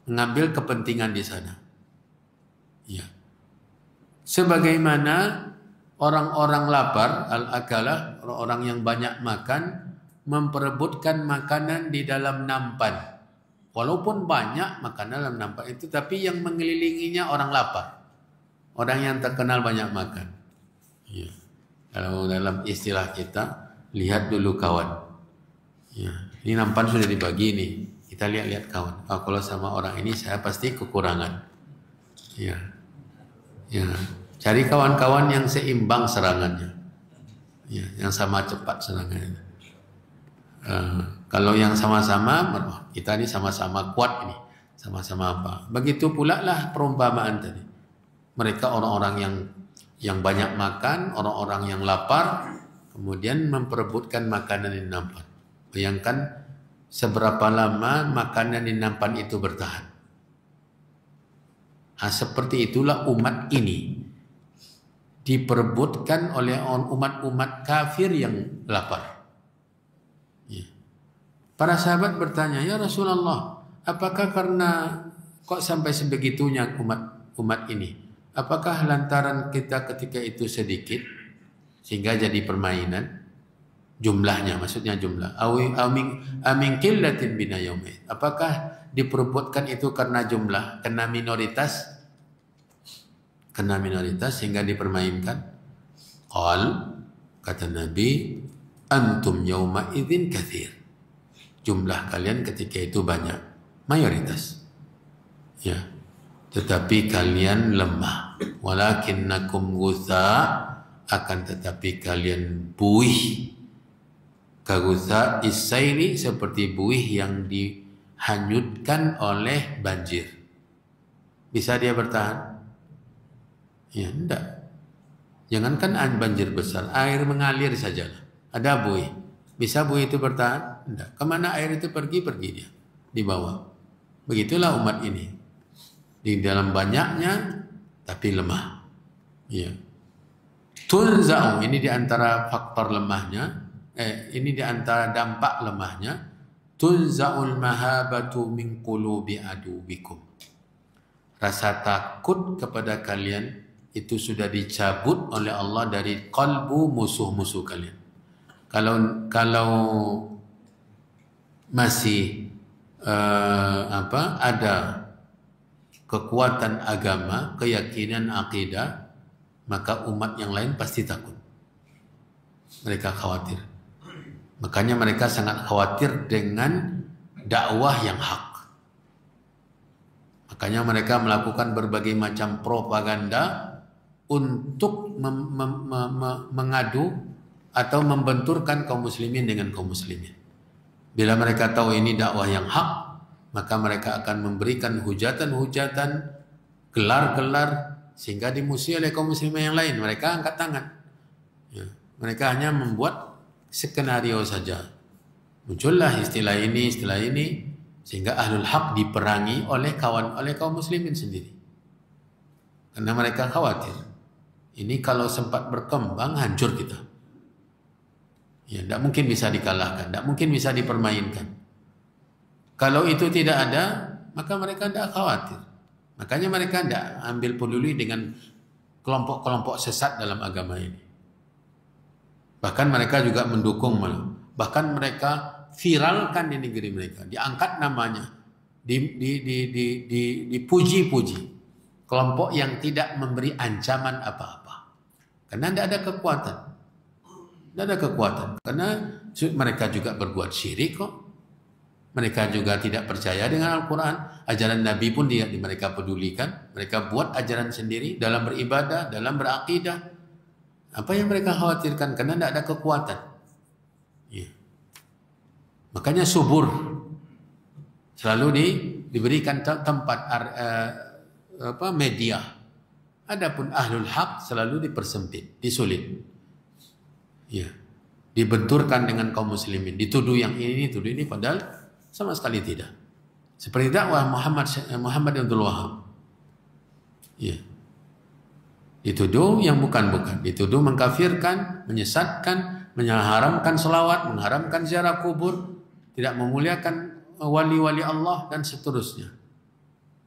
mengambil kepentingan di sana. Ya. Sebagaimana orang-orang lapar, al-akalah, orang-orang yang banyak makan, memperebutkan makanan di dalam nampan. Walaupun banyak makanan dalam nampan itu, tapi yang mengelilinginya orang lapar, orang yang terkenal banyak makan. Ya. Kalau dalam istilah kita, lihat dulu kawan. Ya. Ini nampan sudah dibagi nih, kita lihat-lihat kawan. Kalau sama orang ini saya pasti kekurangan. Ya. Ya. Cari kawan-kawan yang seimbang serangannya, ya, yang sama cepat serangannya. Kalau yang sama-sama, kita ini sama-sama kuat ini, sama-sama apa. Begitu pula lah perumpamaan tadi. Mereka orang-orang yang banyak makan, orang-orang yang lapar, kemudian memperebutkan makanan di nampan. Bayangkan seberapa lama makanan di nampan itu bertahan. Seperti itulah umat ini diperebutkan oleh umat-umat kafir yang lapar. Ya. Para sahabat bertanya, ya Rasulullah, apakah karena kok sampai sebegitunya umat ini? Apakah lantaran kita ketika itu sedikit sehingga jadi permainan? Jumlahnya, maksudnya jumlah. Amin qillatin bina yaumid. Apakah diperebutkan itu karena jumlah, karena minoritas? Kena minoritas sehingga dipermainkan. Qal, kata Nabi, antum yauma idzin katsir. Jumlah kalian ketika itu banyak, mayoritas. Ya. Tetapi kalian lemah. Walakinnakum gutha, akan tetapi kalian buih. Kagutha isaili, seperti buih yang dihanyutkan oleh banjir. Bisa dia bertahan? Ya, enggak. Jangankan banjir besar, air mengalir saja. Ada buih. Bisa buih itu bertahan? Enggak. Kemana air itu pergi dia. Di bawah. Begitulah umat ini. Di dalam banyaknya, tapi lemah. Ya. Tunza'u, ini diantara faktor lemahnya. ini di antara dampak lemahnya, tunza'ul mahabatu min qulubi aduwikum. Rasa takut kepada kalian itu sudah dicabut oleh Allah dari kalbu musuh-musuh kalian. Kalau masih ada kekuatan agama, keyakinan, akidah, maka umat yang lain pasti takut. Mereka khawatir. Makanya mereka sangat khawatir dengan dakwah yang hak. Makanya mereka melakukan berbagai macam propaganda untuk mengadu atau membenturkan kaum muslimin dengan kaum muslimin. Bila mereka tahu ini dakwah yang hak, maka mereka akan memberikan hujatan-hujatan, gelar-gelar, sehingga dimusuhi oleh kaum muslimin yang lain. Mereka angkat tangan. Ya. Mereka hanya membuat skenario saja. Muncullah istilah ini, sehingga ahlul haq diperangi oleh kaum muslimin sendiri. Karena mereka khawatir. Ini kalau sempat berkembang, hancur kita. Ya, tidak mungkin bisa dikalahkan, tidak mungkin bisa dipermainkan. Kalau itu tidak ada, maka mereka tidak khawatir. Makanya mereka tidak ambil peduli dengan kelompok-kelompok sesat dalam agama ini. Bahkan mereka juga mendukung, bahkan mereka viralkan di negeri mereka, diangkat namanya, dipuji-puji. Kelompok yang tidak memberi ancaman apa-apa, karena tidak ada kekuatan. Tidak ada kekuatan, karena mereka juga berbuat syirik kok. Mereka juga tidak percaya dengan Al-Quran. Ajaran Nabi pun mereka pedulikan. Mereka buat ajaran sendiri dalam beribadah, dalam berakidah. Apa yang mereka khawatirkan? Karena tidak ada kekuatan. Ya. Makanya subur selalu diberikan tempat media. Adapun ahlul haq selalu dipersempit, disulit. Ya, dibenturkan dengan kaum muslimin, dituduh yang ini, tuduh ini, padahal sama sekali tidak. Seperti dakwah Muhammad Abdul Wahab. Ya. Dituduh yang bukan-bukan, dituduh mengkafirkan, menyesatkan, mengharamkan selawat, mengharamkan ziarah kubur, tidak memuliakan wali-wali Allah, dan seterusnya.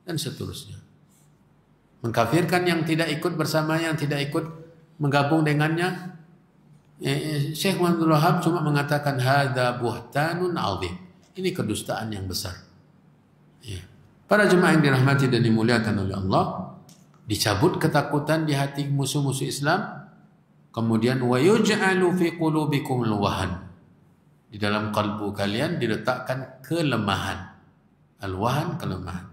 Dan seterusnya. Mengkafirkan yang tidak ikut bersama, yang tidak ikut menggabung dengannya. Syekh Muhammad Abdul Wahab cuma mengatakan hadza buhtanun azim. Ini kedustaan yang besar. Ya. Para jemaah yang dirahmati dan dimuliakan oleh Allah, dicabut ketakutan di hati musuh-musuh Islam, kemudian wa yuj'alu fi qulubikumul wahan. Di dalam kalbu kalian diletakkan kelemahan. Al-wahan, kelemahan.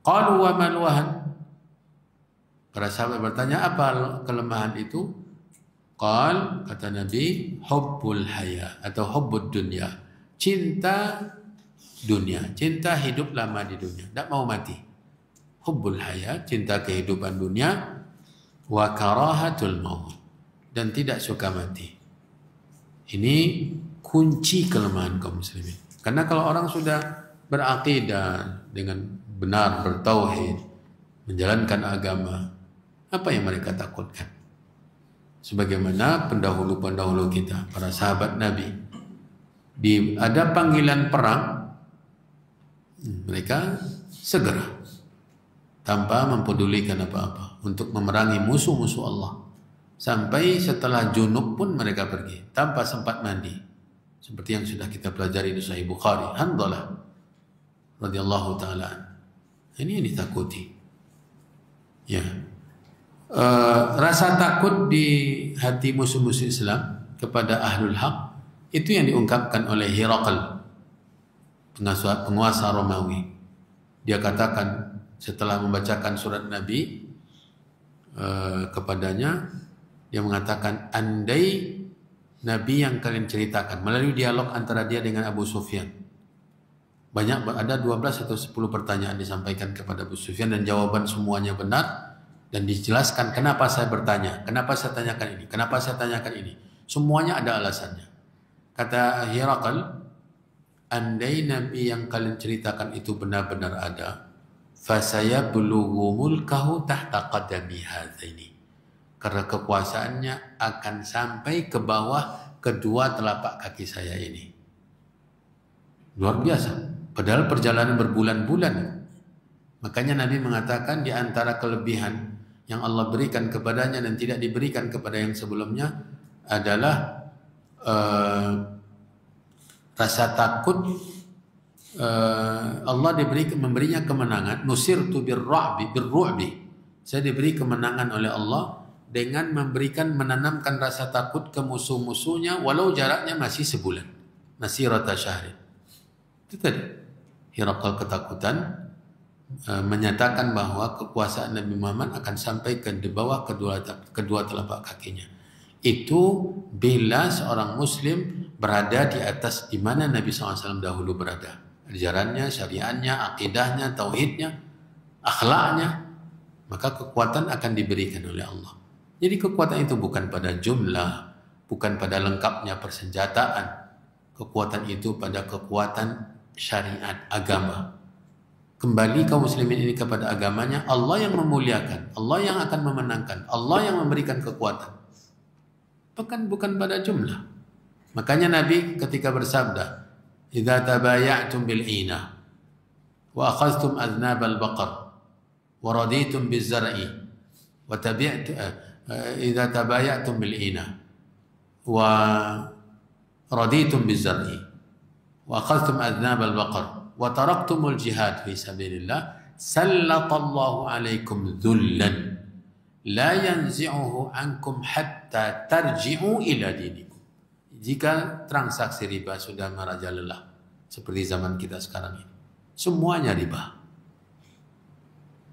Qalu wa mal wahan? Para sahabat bertanya, apa kelemahan itu? Qal, kata Nabi, hubbul haya atau hubbud dunya, cinta dunia, cinta hidup lama di dunia, tidak mau mati. Hubbul haya, cinta kehidupan dunia, wa karahatul maut, dan tidak suka mati. Ini kunci kelemahan kaum muslimin. Karena kalau orang sudah berakidah dengan benar, bertauhid, menjalankan agama, apa yang mereka takutkan? Sebagaimana pendahulu-pendahulu kita, para sahabat Nabi, ada panggilan perang, mereka segera tanpa mempedulikan apa-apa untuk memerangi musuh-musuh Allah. Sampai setelah junub pun mereka pergi tanpa sempat mandi, seperti yang sudah kita pelajari di Sahih Bukhari. Handalah radhiyallahu taala. Ini yang ditakuti. Ya. Rasa takut di hati musuh-musuh Islam kepada ahlul haq itu yang diungkapkan oleh Herakl, penguasa Romawi. Dia katakan setelah membacakan surat Nabi kepadanya, dia mengatakan, andai Nabi yang kalian ceritakan, melalui dialog antara dia dengan Abu Sufyan, ada 12 atau 10 pertanyaan disampaikan kepada Abu Sufyan, dan jawaban semuanya benar. Dan dijelaskan kenapa saya bertanya, kenapa saya tanyakan ini, kenapa saya tanyakan ini. Semuanya ada alasannya. Kata Herakl, andai Nabi yang kalian ceritakan itu benar-benar ada, fasayabulughu mulkahu tahta qadami hadzaini. Karena kekuasaannya akan sampai ke bawah kedua telapak kaki saya ini. Luar biasa. Padahal perjalanan berbulan-bulan. Makanya Nabi mengatakan di antara kelebihan yang Allah berikan kepadanya dan tidak diberikan kepada yang sebelumnya adalah rasa takut. Allah memberinya kemenangan. Nusirtu birru'bi. Saya diberi kemenangan oleh Allah dengan menanamkan rasa takut ke musuh-musuhnya walau jaraknya masih sebulan. Masirata syahrin. Itu tadi. Hiraqal ketakutan menyatakan bahwa kekuasaan Nabi Muhammad akan sampai ke di bawah kedua telapak kakinya. Itu bila seorang muslim berada di atas di mana Nabi SAW dahulu berada. Ajarannya, syariatnya, akidahnya, tauhidnya, akhlaknya, maka kekuatan akan diberikan oleh Allah. Jadi kekuatan itu bukan pada jumlah, bukan pada lengkapnya persenjataan. Kekuatan itu pada kekuatan syariat, agama. Kembali kaum muslimin ini kepada agamanya, Allah yang memuliakan, Allah yang akan memenangkan, Allah yang memberikan kekuatan. Bukan pada jumlah. Makanya Nabi ketika bersabda, "Idza tabaya'tum bil 'ina wa akhadhtum adnab al-baqar wa raditum biz-zar'i wa tabi'tu idza tabaya'tum bil 'ina wa raditum biz-zar'i wa akhadhtum adnab al-baqar wa taraktumul jihad fi sabilillah sallatallahu 'alaikum dhullan la yanzi'uhu ankum hatta tarji'u ila dinikum." Jika transaksi riba sudah merajalela seperti zaman kita sekarang ini, semuanya riba.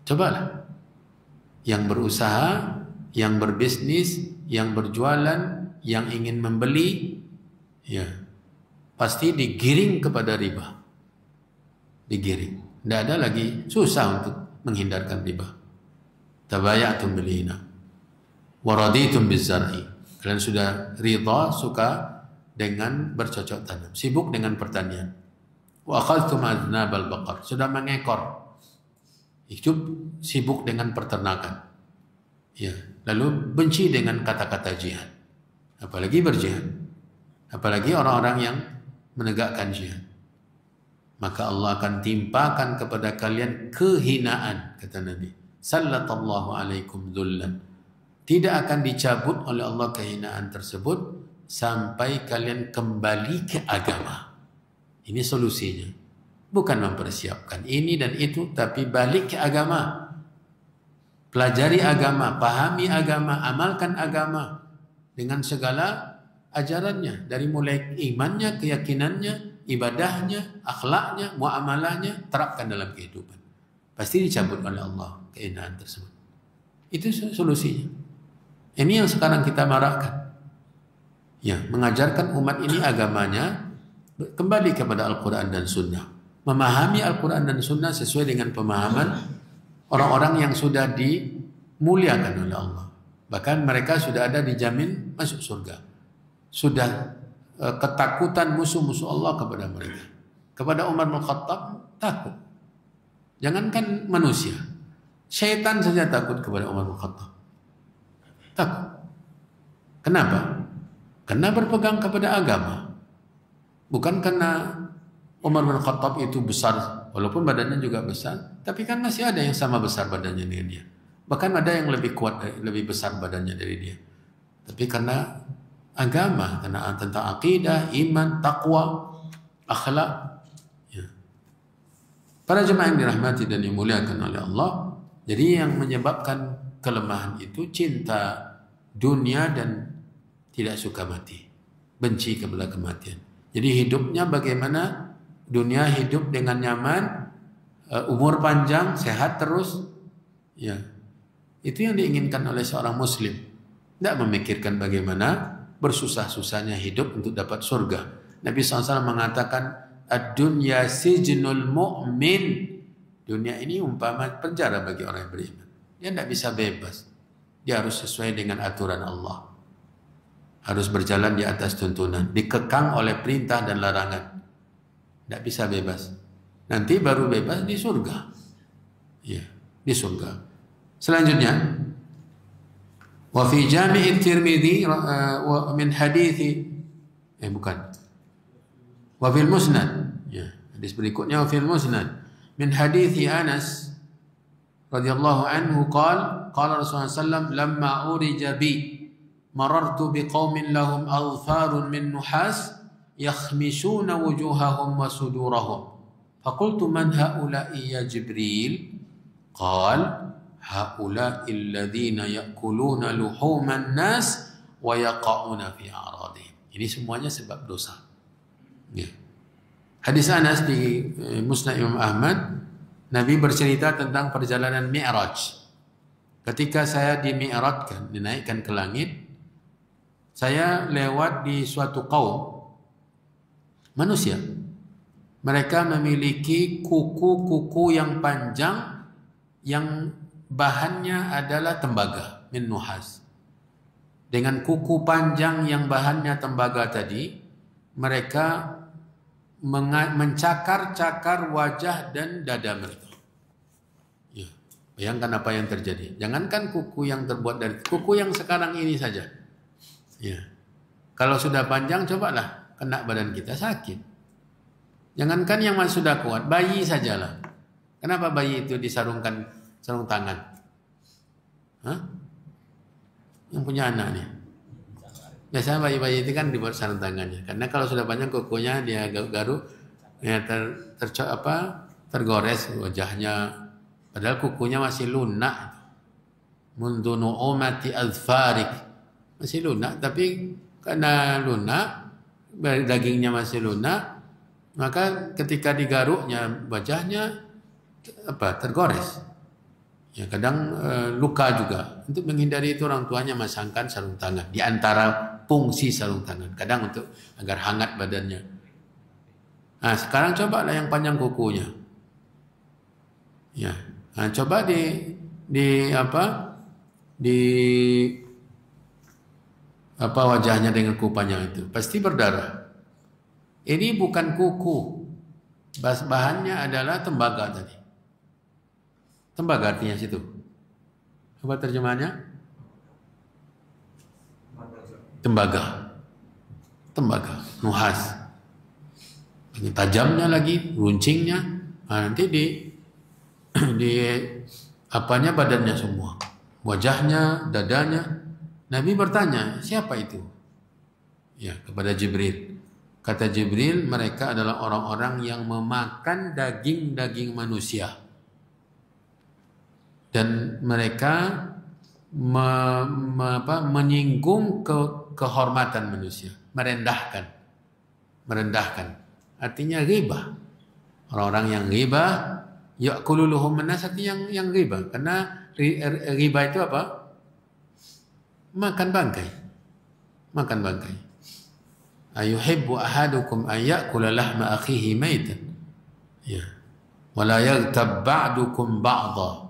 Cobalah yang berusaha, yang berbisnis, yang berjualan, yang ingin membeli, ya pasti digiring kepada riba. Digiring. Tidak ada lagi, susah untuk menghindarkan riba. Tabayatum bilina wa raditum bizzar'i. Kalian sudah ridha, suka dengan bercocok tanam, sibuk dengan pertanian. Wa akhadhtum adnabal baqar, sudah mengekor, hidup sibuk dengan peternakan. Ya, lalu benci dengan kata-kata jihad. Apalagi berjihad. Apalagi orang-orang yang menegakkan jihad. Maka Allah akan timpakan kepada kalian kehinaan, kata Nabi. Sallatallahu alaikum dhullan. Tidak akan dicabut oleh Allah kehinaan tersebut sampai kalian kembali ke agama. Ini solusinya. Bukan mempersiapkan ini dan itu, tapi balik ke agama. Pelajari agama, pahami agama, amalkan agama dengan segala ajarannya. Dari mulai imannya, keyakinannya, ibadahnya, akhlaknya, muamalahnya, terapkan dalam kehidupan. Pasti dicabut oleh Allah kehinaan tersebut. Itu solusinya. Ini yang sekarang kita marahkan. Ya, mengajarkan umat ini agamanya kembali kepada Al-Quran dan Sunnah. Memahami Al-Quran dan Sunnah sesuai dengan pemahaman orang-orang yang sudah dimuliakan oleh Allah. Bahkan mereka sudah ada dijamin masuk surga. Sudah ketakutan musuh-musuh Allah kepada mereka. Kepada Umar bin Khattab takut. Jangankan manusia, syaitan saja takut kepada Umar bin Khattab. Takut. Kenapa? Karena berpegang kepada agama. Bukan karena Umar bin Khattab itu besar, walaupun badannya juga besar, tapi kan masih ada yang sama besar badannya dengan dia. Bahkan ada yang lebih kuat, lebih besar badannya dari dia. Tapi karena agama, karena tentang akidah, iman, takwa, akhlak. Ya. Para jemaah yang dirahmati dan dimuliakan oleh Allah, jadi yang menyebabkan kelemahan itu cinta dunia dan tidak suka mati, benci kepada kematian. Jadi hidupnya bagaimana? Dunia hidup dengan nyaman, umur panjang, sehat terus. Ya, itu yang diinginkan oleh seorang muslim. Tidak memikirkan bagaimana bersusah-susahnya hidup untuk dapat surga. Nabi SAW mengatakan, ad-dunya sijnul mu'min. Dunia ini umpama penjara bagi orang yang beriman. Dia tidak bisa bebas. Dia harus sesuai dengan aturan Allah. Harus berjalan di atas tuntunan, dikekang oleh perintah dan larangan. Tidak bisa bebas. Nanti baru bebas di surga. Ya, di surga. Selanjutnya, wa fi Jami' at-Tirmidzi min hadits Bukan. Wa fil musnad. Ya, hadis berikutnya wa fil musnad min hadithi Anas radhiyallahu anhu qala Rasulullah sallallahu lamma urija bi marartu biqaumin lahum adfarun min nuhas yakhmishuna wujuhahum wa sudurahum faqultu man haula'i ya Jibril qala haula'i alladhina ya'kuluna luhuman nas wa yaqa'una fi a'radihim. Ini semuanya sebab dosa. Ya. Hadis Anas di Musnad Imam Ahmad, Nabi bercerita tentang perjalanan Mi'raj. Ketika saya dimi'rajkan, dinaikkan ke langit, saya lewat di suatu kaum manusia. Mereka memiliki kuku-kuku yang panjang yang bahannya adalah tembaga, min nuhas. Dengan kuku panjang yang bahannya tembaga tadi, mereka mencakar-cakar wajah dan dada mereka. Ya, bayangkan apa yang terjadi. Jangankan kuku yang terbuat dari kuku yang sekarang ini saja. Ya, kalau sudah panjang, cobalah kena badan kita sakit. Jangankan yang sudah kuat, bayi sajalah. Kenapa bayi itu disarungkan sarung tangan? Hah? Yang punya anak nih. Biasanya bayi-bayi itu kan dibuat sarung tangannya. Karena kalau sudah panjang kukunya dia garuk, ya tergores wajahnya. Padahal kukunya masih lunak. Mundu nu'umati azfarik. Masih lunak, tapi karena lunak, dagingnya masih lunak, maka ketika digaruknya wajahnya tergores. Ya, kadang luka juga. Untuk menghindari itu orang tuanya masangkan sarung tangan di antara fungsi sarung tangan. Kadang untuk agar hangat badannya. Nah, sekarang cobalah yang panjang kukunya. Ya, nah, coba di wajahnya dengan kuku panjang itu, pasti berdarah. Ini bukan kuku, bahannya adalah tembaga tadi. Tembaga artinya situ. Apa terjemahannya? Tembaga. Tembaga, nuhas. Ini tajamnya lagi, runcingnya. Nah, nanti di apanya badannya semua. Wajahnya, dadanya. Nabi bertanya, siapa itu? Ya, kepada Jibril. Kata Jibril, mereka adalah orang-orang yang memakan daging-daging manusia. Dan mereka menyinggung kehormatan manusia, merendahkan. Artinya ghibah. Orang-orang yang ghibah, ya'kulu luhuman nas, artinya yang ghibah. Karena ghibah itu apa? Makan bangkai. Ayuhibbu ahadukum an ya'kula lahma akhihi maitan. Ya. Wala yaghtab ba'dukum ba'dha.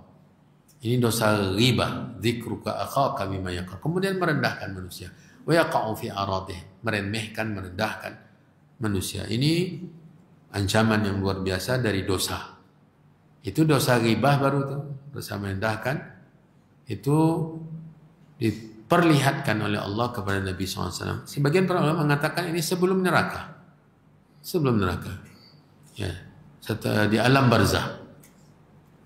Ini dosa ghibah, dzikruka akhaka bima yakra. Kemudian merendahkan manusia. Wa yaqa'u fi aradih, meremehkan, merendahkan manusia. Ini ancaman yang luar biasa dari dosa. Itu dosa ghibah baru tuh, dosa merendahkan. Itu diperlihatkan oleh Allah kepada Nabi SAW. Sebagian para ulama mengatakan ini sebelum neraka. Sebelum neraka. Ya, di alam barzah.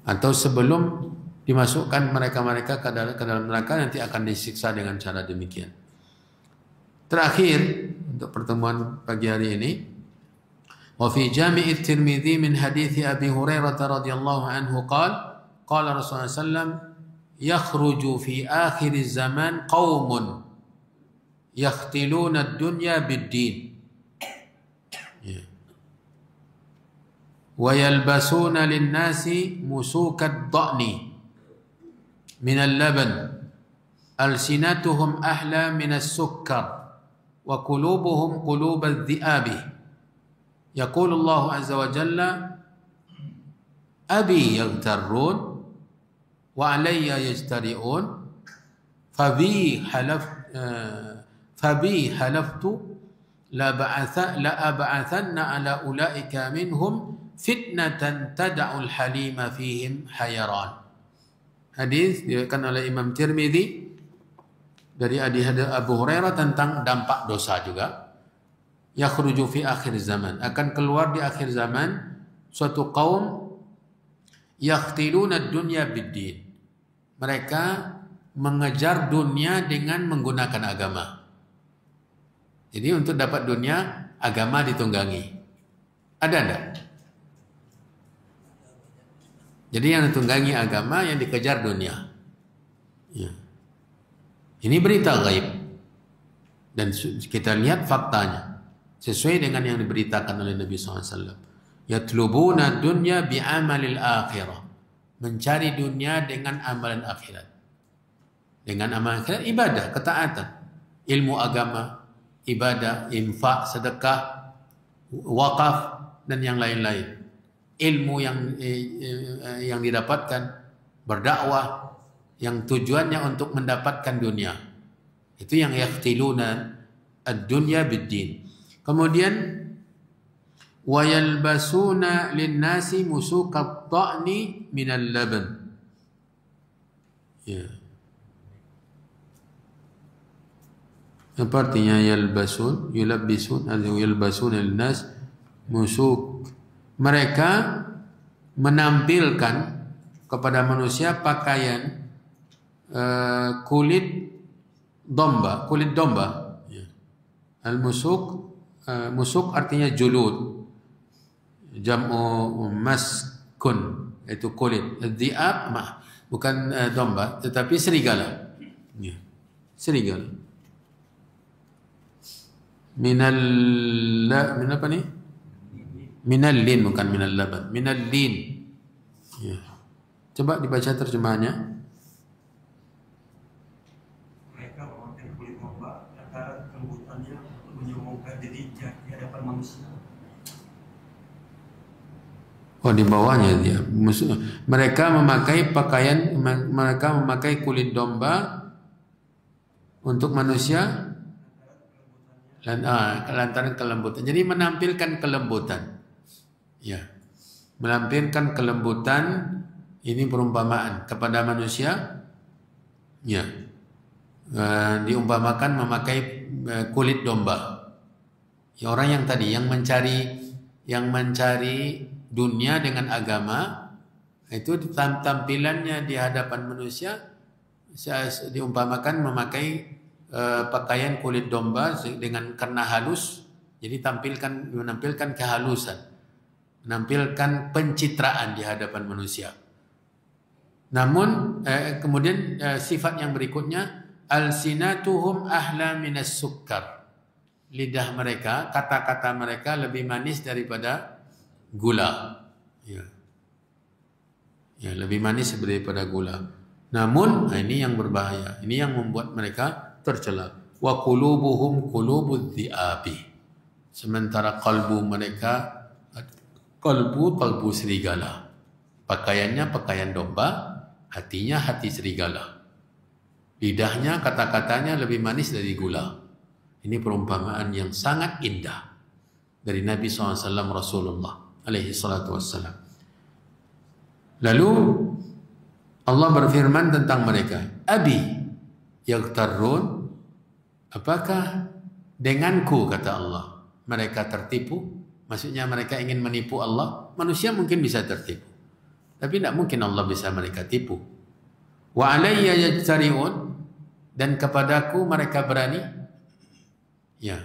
Atau sebelum dimasukkan mereka-mereka ke dalam neraka, nanti akan disiksa dengan cara demikian. Terakhir untuk pertemuan pagi hari ini, wa fi Jami' at-Tirmidzi min hadits Abi Hurairah radhiyallahu anhu qala Rasulullah sallallahu yakhruju fi akhir zaman qaumun yakhtiluna ad-dunya bid-din wa yalbasuna lin-nasi musukat dha'ni min al-laban alsinatuhum ahla min as-sukkar wa qulubuhum qulub adh-dhi'abi yaqulu Allah azza wa jalla abi yaghtarrun wa alayya yajtari'un fabi halaftu la ab'athanna ala ulaika minhum fitnatan tad'ul halima fihim hayaran. Hadis diriwayatkan oleh Imam Tirmidzi dari Abu Hurairah tentang dampak dosa juga. yakhruju fi akhir zaman, akan keluar di akhir zaman suatu kaum yakhtiluna dunya bid-din. Mereka mengejar dunia dengan menggunakan agama. Jadi untuk dapat dunia, agama ditunggangi. Ada enggak? Jadi yang ditunggangi agama, yang dikejar dunia. Ya. Ini berita gaib. Dan kita lihat faktanya. Sesuai dengan yang diberitakan oleh Nabi SAW. Yatlubuna dunya bi'amalil akhirah. Mencari dunia dengan amalan akhirat. Dengan amalan akhirat, ibadah, ketaatan. Ilmu agama, ibadah, infak, sedekah, wakaf, dan yang lain-lain. Ilmu yang didapatkan, berdakwah, yang tujuannya untuk mendapatkan dunia. Itu yang yakhtiluna ad-dunya bid-din. Kemudian wa yalbasuna lin-nasi musuqat dha'ni minal laban. Ya. Apa artinya yalbasun? Yulabbisun atau yalbasuna lin-nas musuq. Mereka menampilkan kepada manusia pakaian kulit domba. Ya. Al-musuq, musuq artinya julud. Jam'u maskun, itu kulit. Dhi'ab bukan domba, tetapi serigala. Ya. Serigala. Min apa nih? Minal lin, bukan minal laban. Minal lin. Ya. Coba dibaca terjemahannya. Mereka memakai kulit domba lantaran kelembutannya menyombongkan dirinya di hadapan manusia. Oh, di bawahnya dia. Mereka memakai pakaian, mereka memakai kulit domba untuk manusia lantaran kelembutan. Jadi menampilkan kelembutan. Ya, menampilkan kelembutan, ini perumpamaan kepada manusia. Ya, diumpamakan memakai kulit domba. Ya, orang yang tadi yang mencari dunia dengan agama, itu tampilannya di hadapan manusia diumpamakan memakai pakaian kulit domba dengan karena halus. Jadi menampilkan kehalusan. Menampilkan pencitraan di hadapan manusia. Namun kemudian sifat yang berikutnya, alsinatuhum ahla minas sukkar. Lidah mereka, kata-kata mereka lebih manis daripada gula. Ya. Ya, lebih manis daripada gula. Namun ini yang berbahaya. Ini yang membuat mereka tercela. Wa qulubuhum qulubudz dhi'abi. Sementara kalbu mereka kalbu serigala. Pakaiannya pakaian domba, hatinya hati serigala. Lidahnya, kata-katanya lebih manis dari gula. Ini perumpamaan yang sangat indah dari Nabi SAW Rasulullah alaihi salatu wassalam. Lalu Allah berfirman tentang mereka, Abi yaghtarrun, apakah denganku, kata Allah, mereka tertipu? Maksudnya mereka ingin menipu Allah. Manusia mungkin bisa tertipu, tapi tidak mungkin Allah bisa mereka tipu. Wa alayya yajtari'un, dan kepadaku mereka berani. Ya,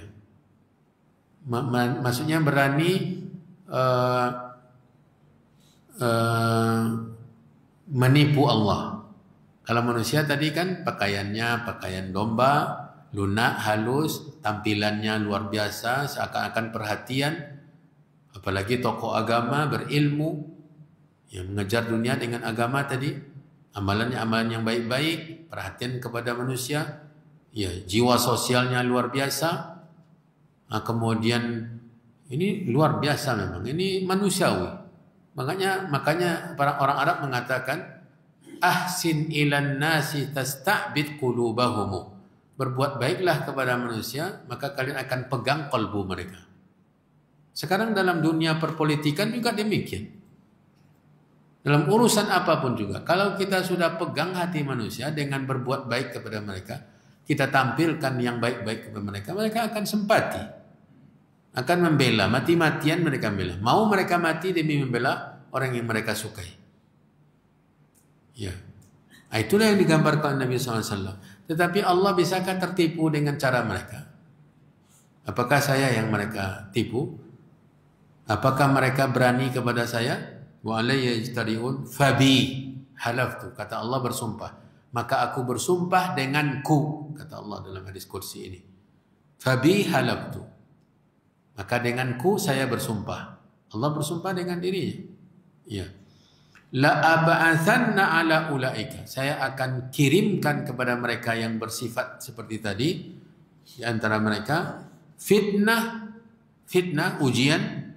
maksudnya berani menipu Allah. Kalau manusia tadi kan pakaiannya pakaian domba, lunak, halus, tampilannya luar biasa, seakan-akan perhatian. Apalagi tokoh agama berilmu yang mengejar dunia dengan agama tadi, amalannya amalan yang baik-baik, perhatian kepada manusia, ya, jiwa sosialnya luar biasa. Nah, kemudian ini luar biasa memang, ini manusiawi. Makanya para orang Arab mengatakan, ahsin ilan nasi tasta'bid qulubahum. Berbuat baiklah kepada manusia, maka kalian akan pegang kalbu mereka. Sekarang dalam dunia perpolitikan juga demikian. Dalam urusan apapun juga, kalau kita sudah pegang hati manusia dengan berbuat baik kepada mereka, kita tampilkan yang baik-baik kepada mereka, mereka akan simpati. akan membela, mati-matian mereka membela. Mau mereka mati demi membela orang yang mereka sukai. Ya, itulah yang digambarkan Nabi SAW. Tetapi Allah bisakah tertipu dengan cara mereka? Apakah saya yang mereka tipu? Apakah mereka berani kepada saya? Wa alayya yajtari'un fabi halaftu. Kata Allah bersumpah. Maka aku bersumpah denganku. Kata Allah dalam hadis kursi ini. Fabi halaftu. Maka denganku saya bersumpah. Allah bersumpah dengan dirinya. Ya. La aba'athanna ala ulaika. Saya akan kirimkan kepada mereka yang bersifat seperti tadi. Di antara mereka fitnah, ujian.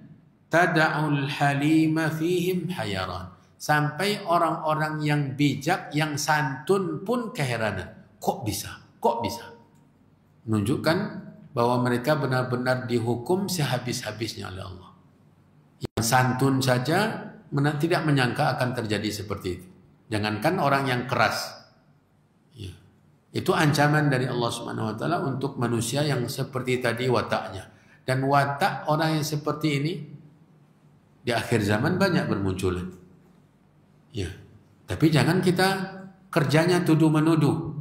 Tada'ul halima fihim hayaran. Sampai orang-orang yang bijak, yang santun pun keheranan. Kok bisa? Kok bisa? Menunjukkan bahwa mereka benar-benar dihukum sehabis-habisnya oleh Allah. Yang santun saja tidak menyangka akan terjadi seperti itu. Jangankan orang yang keras. Ya. Itu ancaman dari Allah Subhanahu wa taala untuk manusia yang seperti tadi wataknya. Dan watak orang yang seperti ini di akhir zaman banyak bermunculan. Ya. Tapi jangan kita kerjanya tuduh menuduh.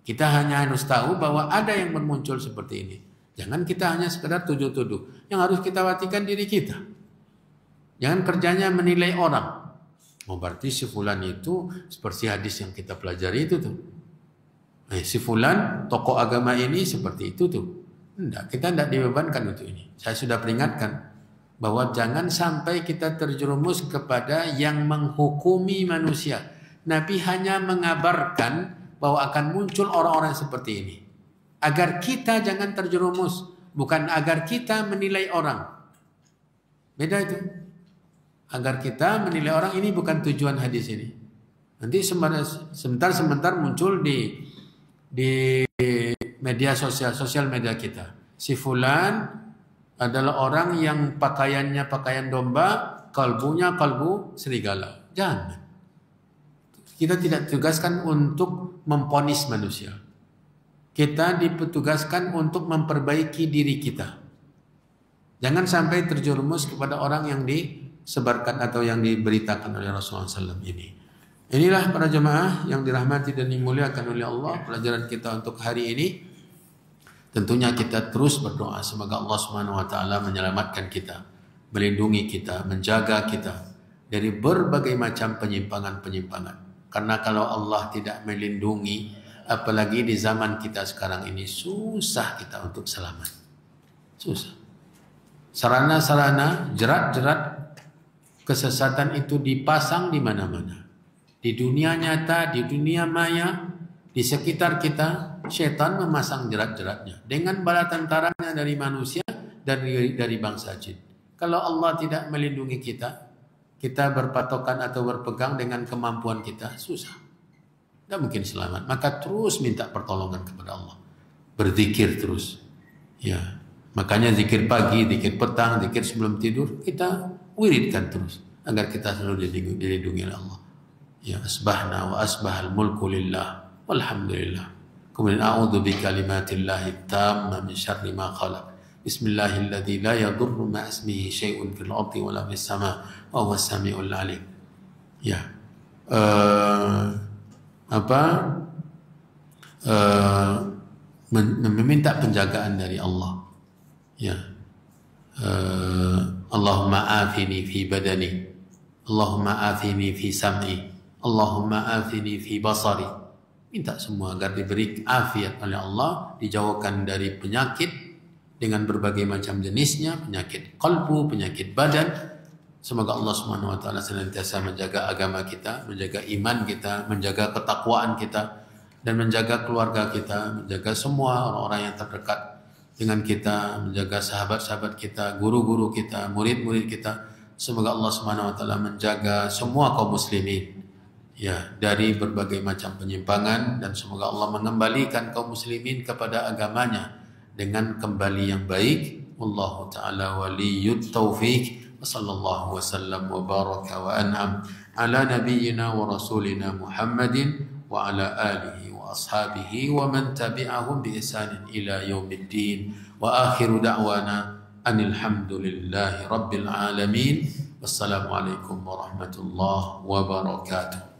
Kita hanya harus tahu bahwa ada yang bermuncul seperti ini. Jangan kita hanya sekedar tuduh-tuduh. Yang harus kita perhatikan diri kita. Jangan kerjanya menilai orang. Oh, berarti si fulan itu seperti hadis yang kita pelajari itu tuh. Si fulan tokoh agama ini seperti itu tuh. Enggak, kita tidak dibebankan untuk ini. Saya sudah peringatkan bahwa jangan sampai kita terjerumus kepada yang menghukumi manusia. Nabi hanya mengabarkan bahwa akan muncul orang-orang seperti ini. Agar kita jangan terjerumus, bukan agar kita menilai orang. Beda itu. Agar kita menilai orang, ini bukan tujuan hadis ini. Nanti sebentar muncul di media sosial media kita. Si fulan adalah orang yang pakaiannya pakaian domba, kalbunya kalbu serigala. Jangan. Kita tidak ditugaskan untuk memponis manusia. Kita ditugaskan untuk memperbaiki diri kita. Jangan sampai terjerumus kepada orang yang disebarkan atau yang diberitakan oleh Rasulullah SAW ini. Inilah para jemaah yang dirahmati dan dimuliakan oleh Allah. Pelajaran kita untuk hari ini. Tentunya kita terus berdoa semoga Allah Subhanahu wa taala menyelamatkan kita, melindungi kita, menjaga kita dari berbagai macam penyimpangan-penyimpangan. Karena kalau Allah tidak melindungi, apalagi di zaman kita sekarang ini, susah kita untuk selamat. Susah. Sarana-sarana, jerat-jerat kesesatan itu dipasang di mana-mana. Di dunia nyata, di dunia maya, di sekitar kita, syaitan memasang jerat-jeratnya dengan bala tentaranya dari manusia dan dari bangsa jin. Kalau Allah tidak melindungi kita, kita berpatokan atau berpegang dengan kemampuan kita, susah. Tidak mungkin selamat. Maka terus minta pertolongan kepada Allah. Berzikir terus. Ya, makanya zikir pagi, zikir petang, zikir sebelum tidur, kita wiridkan terus agar kita selalu dilindungi oleh Allah. Ya, asbahna wa asbahal mulku lillah walhamdulillah. Kemudian a'udzu bikalimatillahi tamma min syarri ma khalaq. Bismillahilladzi la yadurru ma ismihi syai'un fil ardi wa la fis sama' wa huwas samiul alim. Ya. Meminta penjagaan dari Allah. Ya. Allahumma afini fi badani. Allahumma afini fi sam'i. Allahumma afini fi basari. Minta semua agar diberi afiat oleh Allah, dijauhkan dari penyakit dengan berbagai macam jenisnya, penyakit kalbu, penyakit badan. Semoga Allah Subhanahu wa taala senantiasa menjaga agama kita, menjaga iman kita, menjaga ketakwaan kita, dan menjaga keluarga kita, menjaga semua orang-orang yang terdekat dengan kita, menjaga sahabat-sahabat kita, guru-guru kita, murid-murid kita. Semoga Allah Subhanahu wa taala menjaga semua kaum muslimin, ya, dari berbagai macam penyimpangan, dan semoga Allah mengembalikan kaum muslimin kepada agamanya dengan kembali yang baik. Wallahu taala waliyut taufiq. Sallallahu wasallam wa baraka wa an'am ala nabiyyina wa rasulina Muhammadin wa ala alihi wa وأصحابه ومن تبعهم بإحسان إلى يوم الدين وآخر دعوانا أن الحمد لله رب العالمين والسلام عليكم ورحمة الله وبركاته.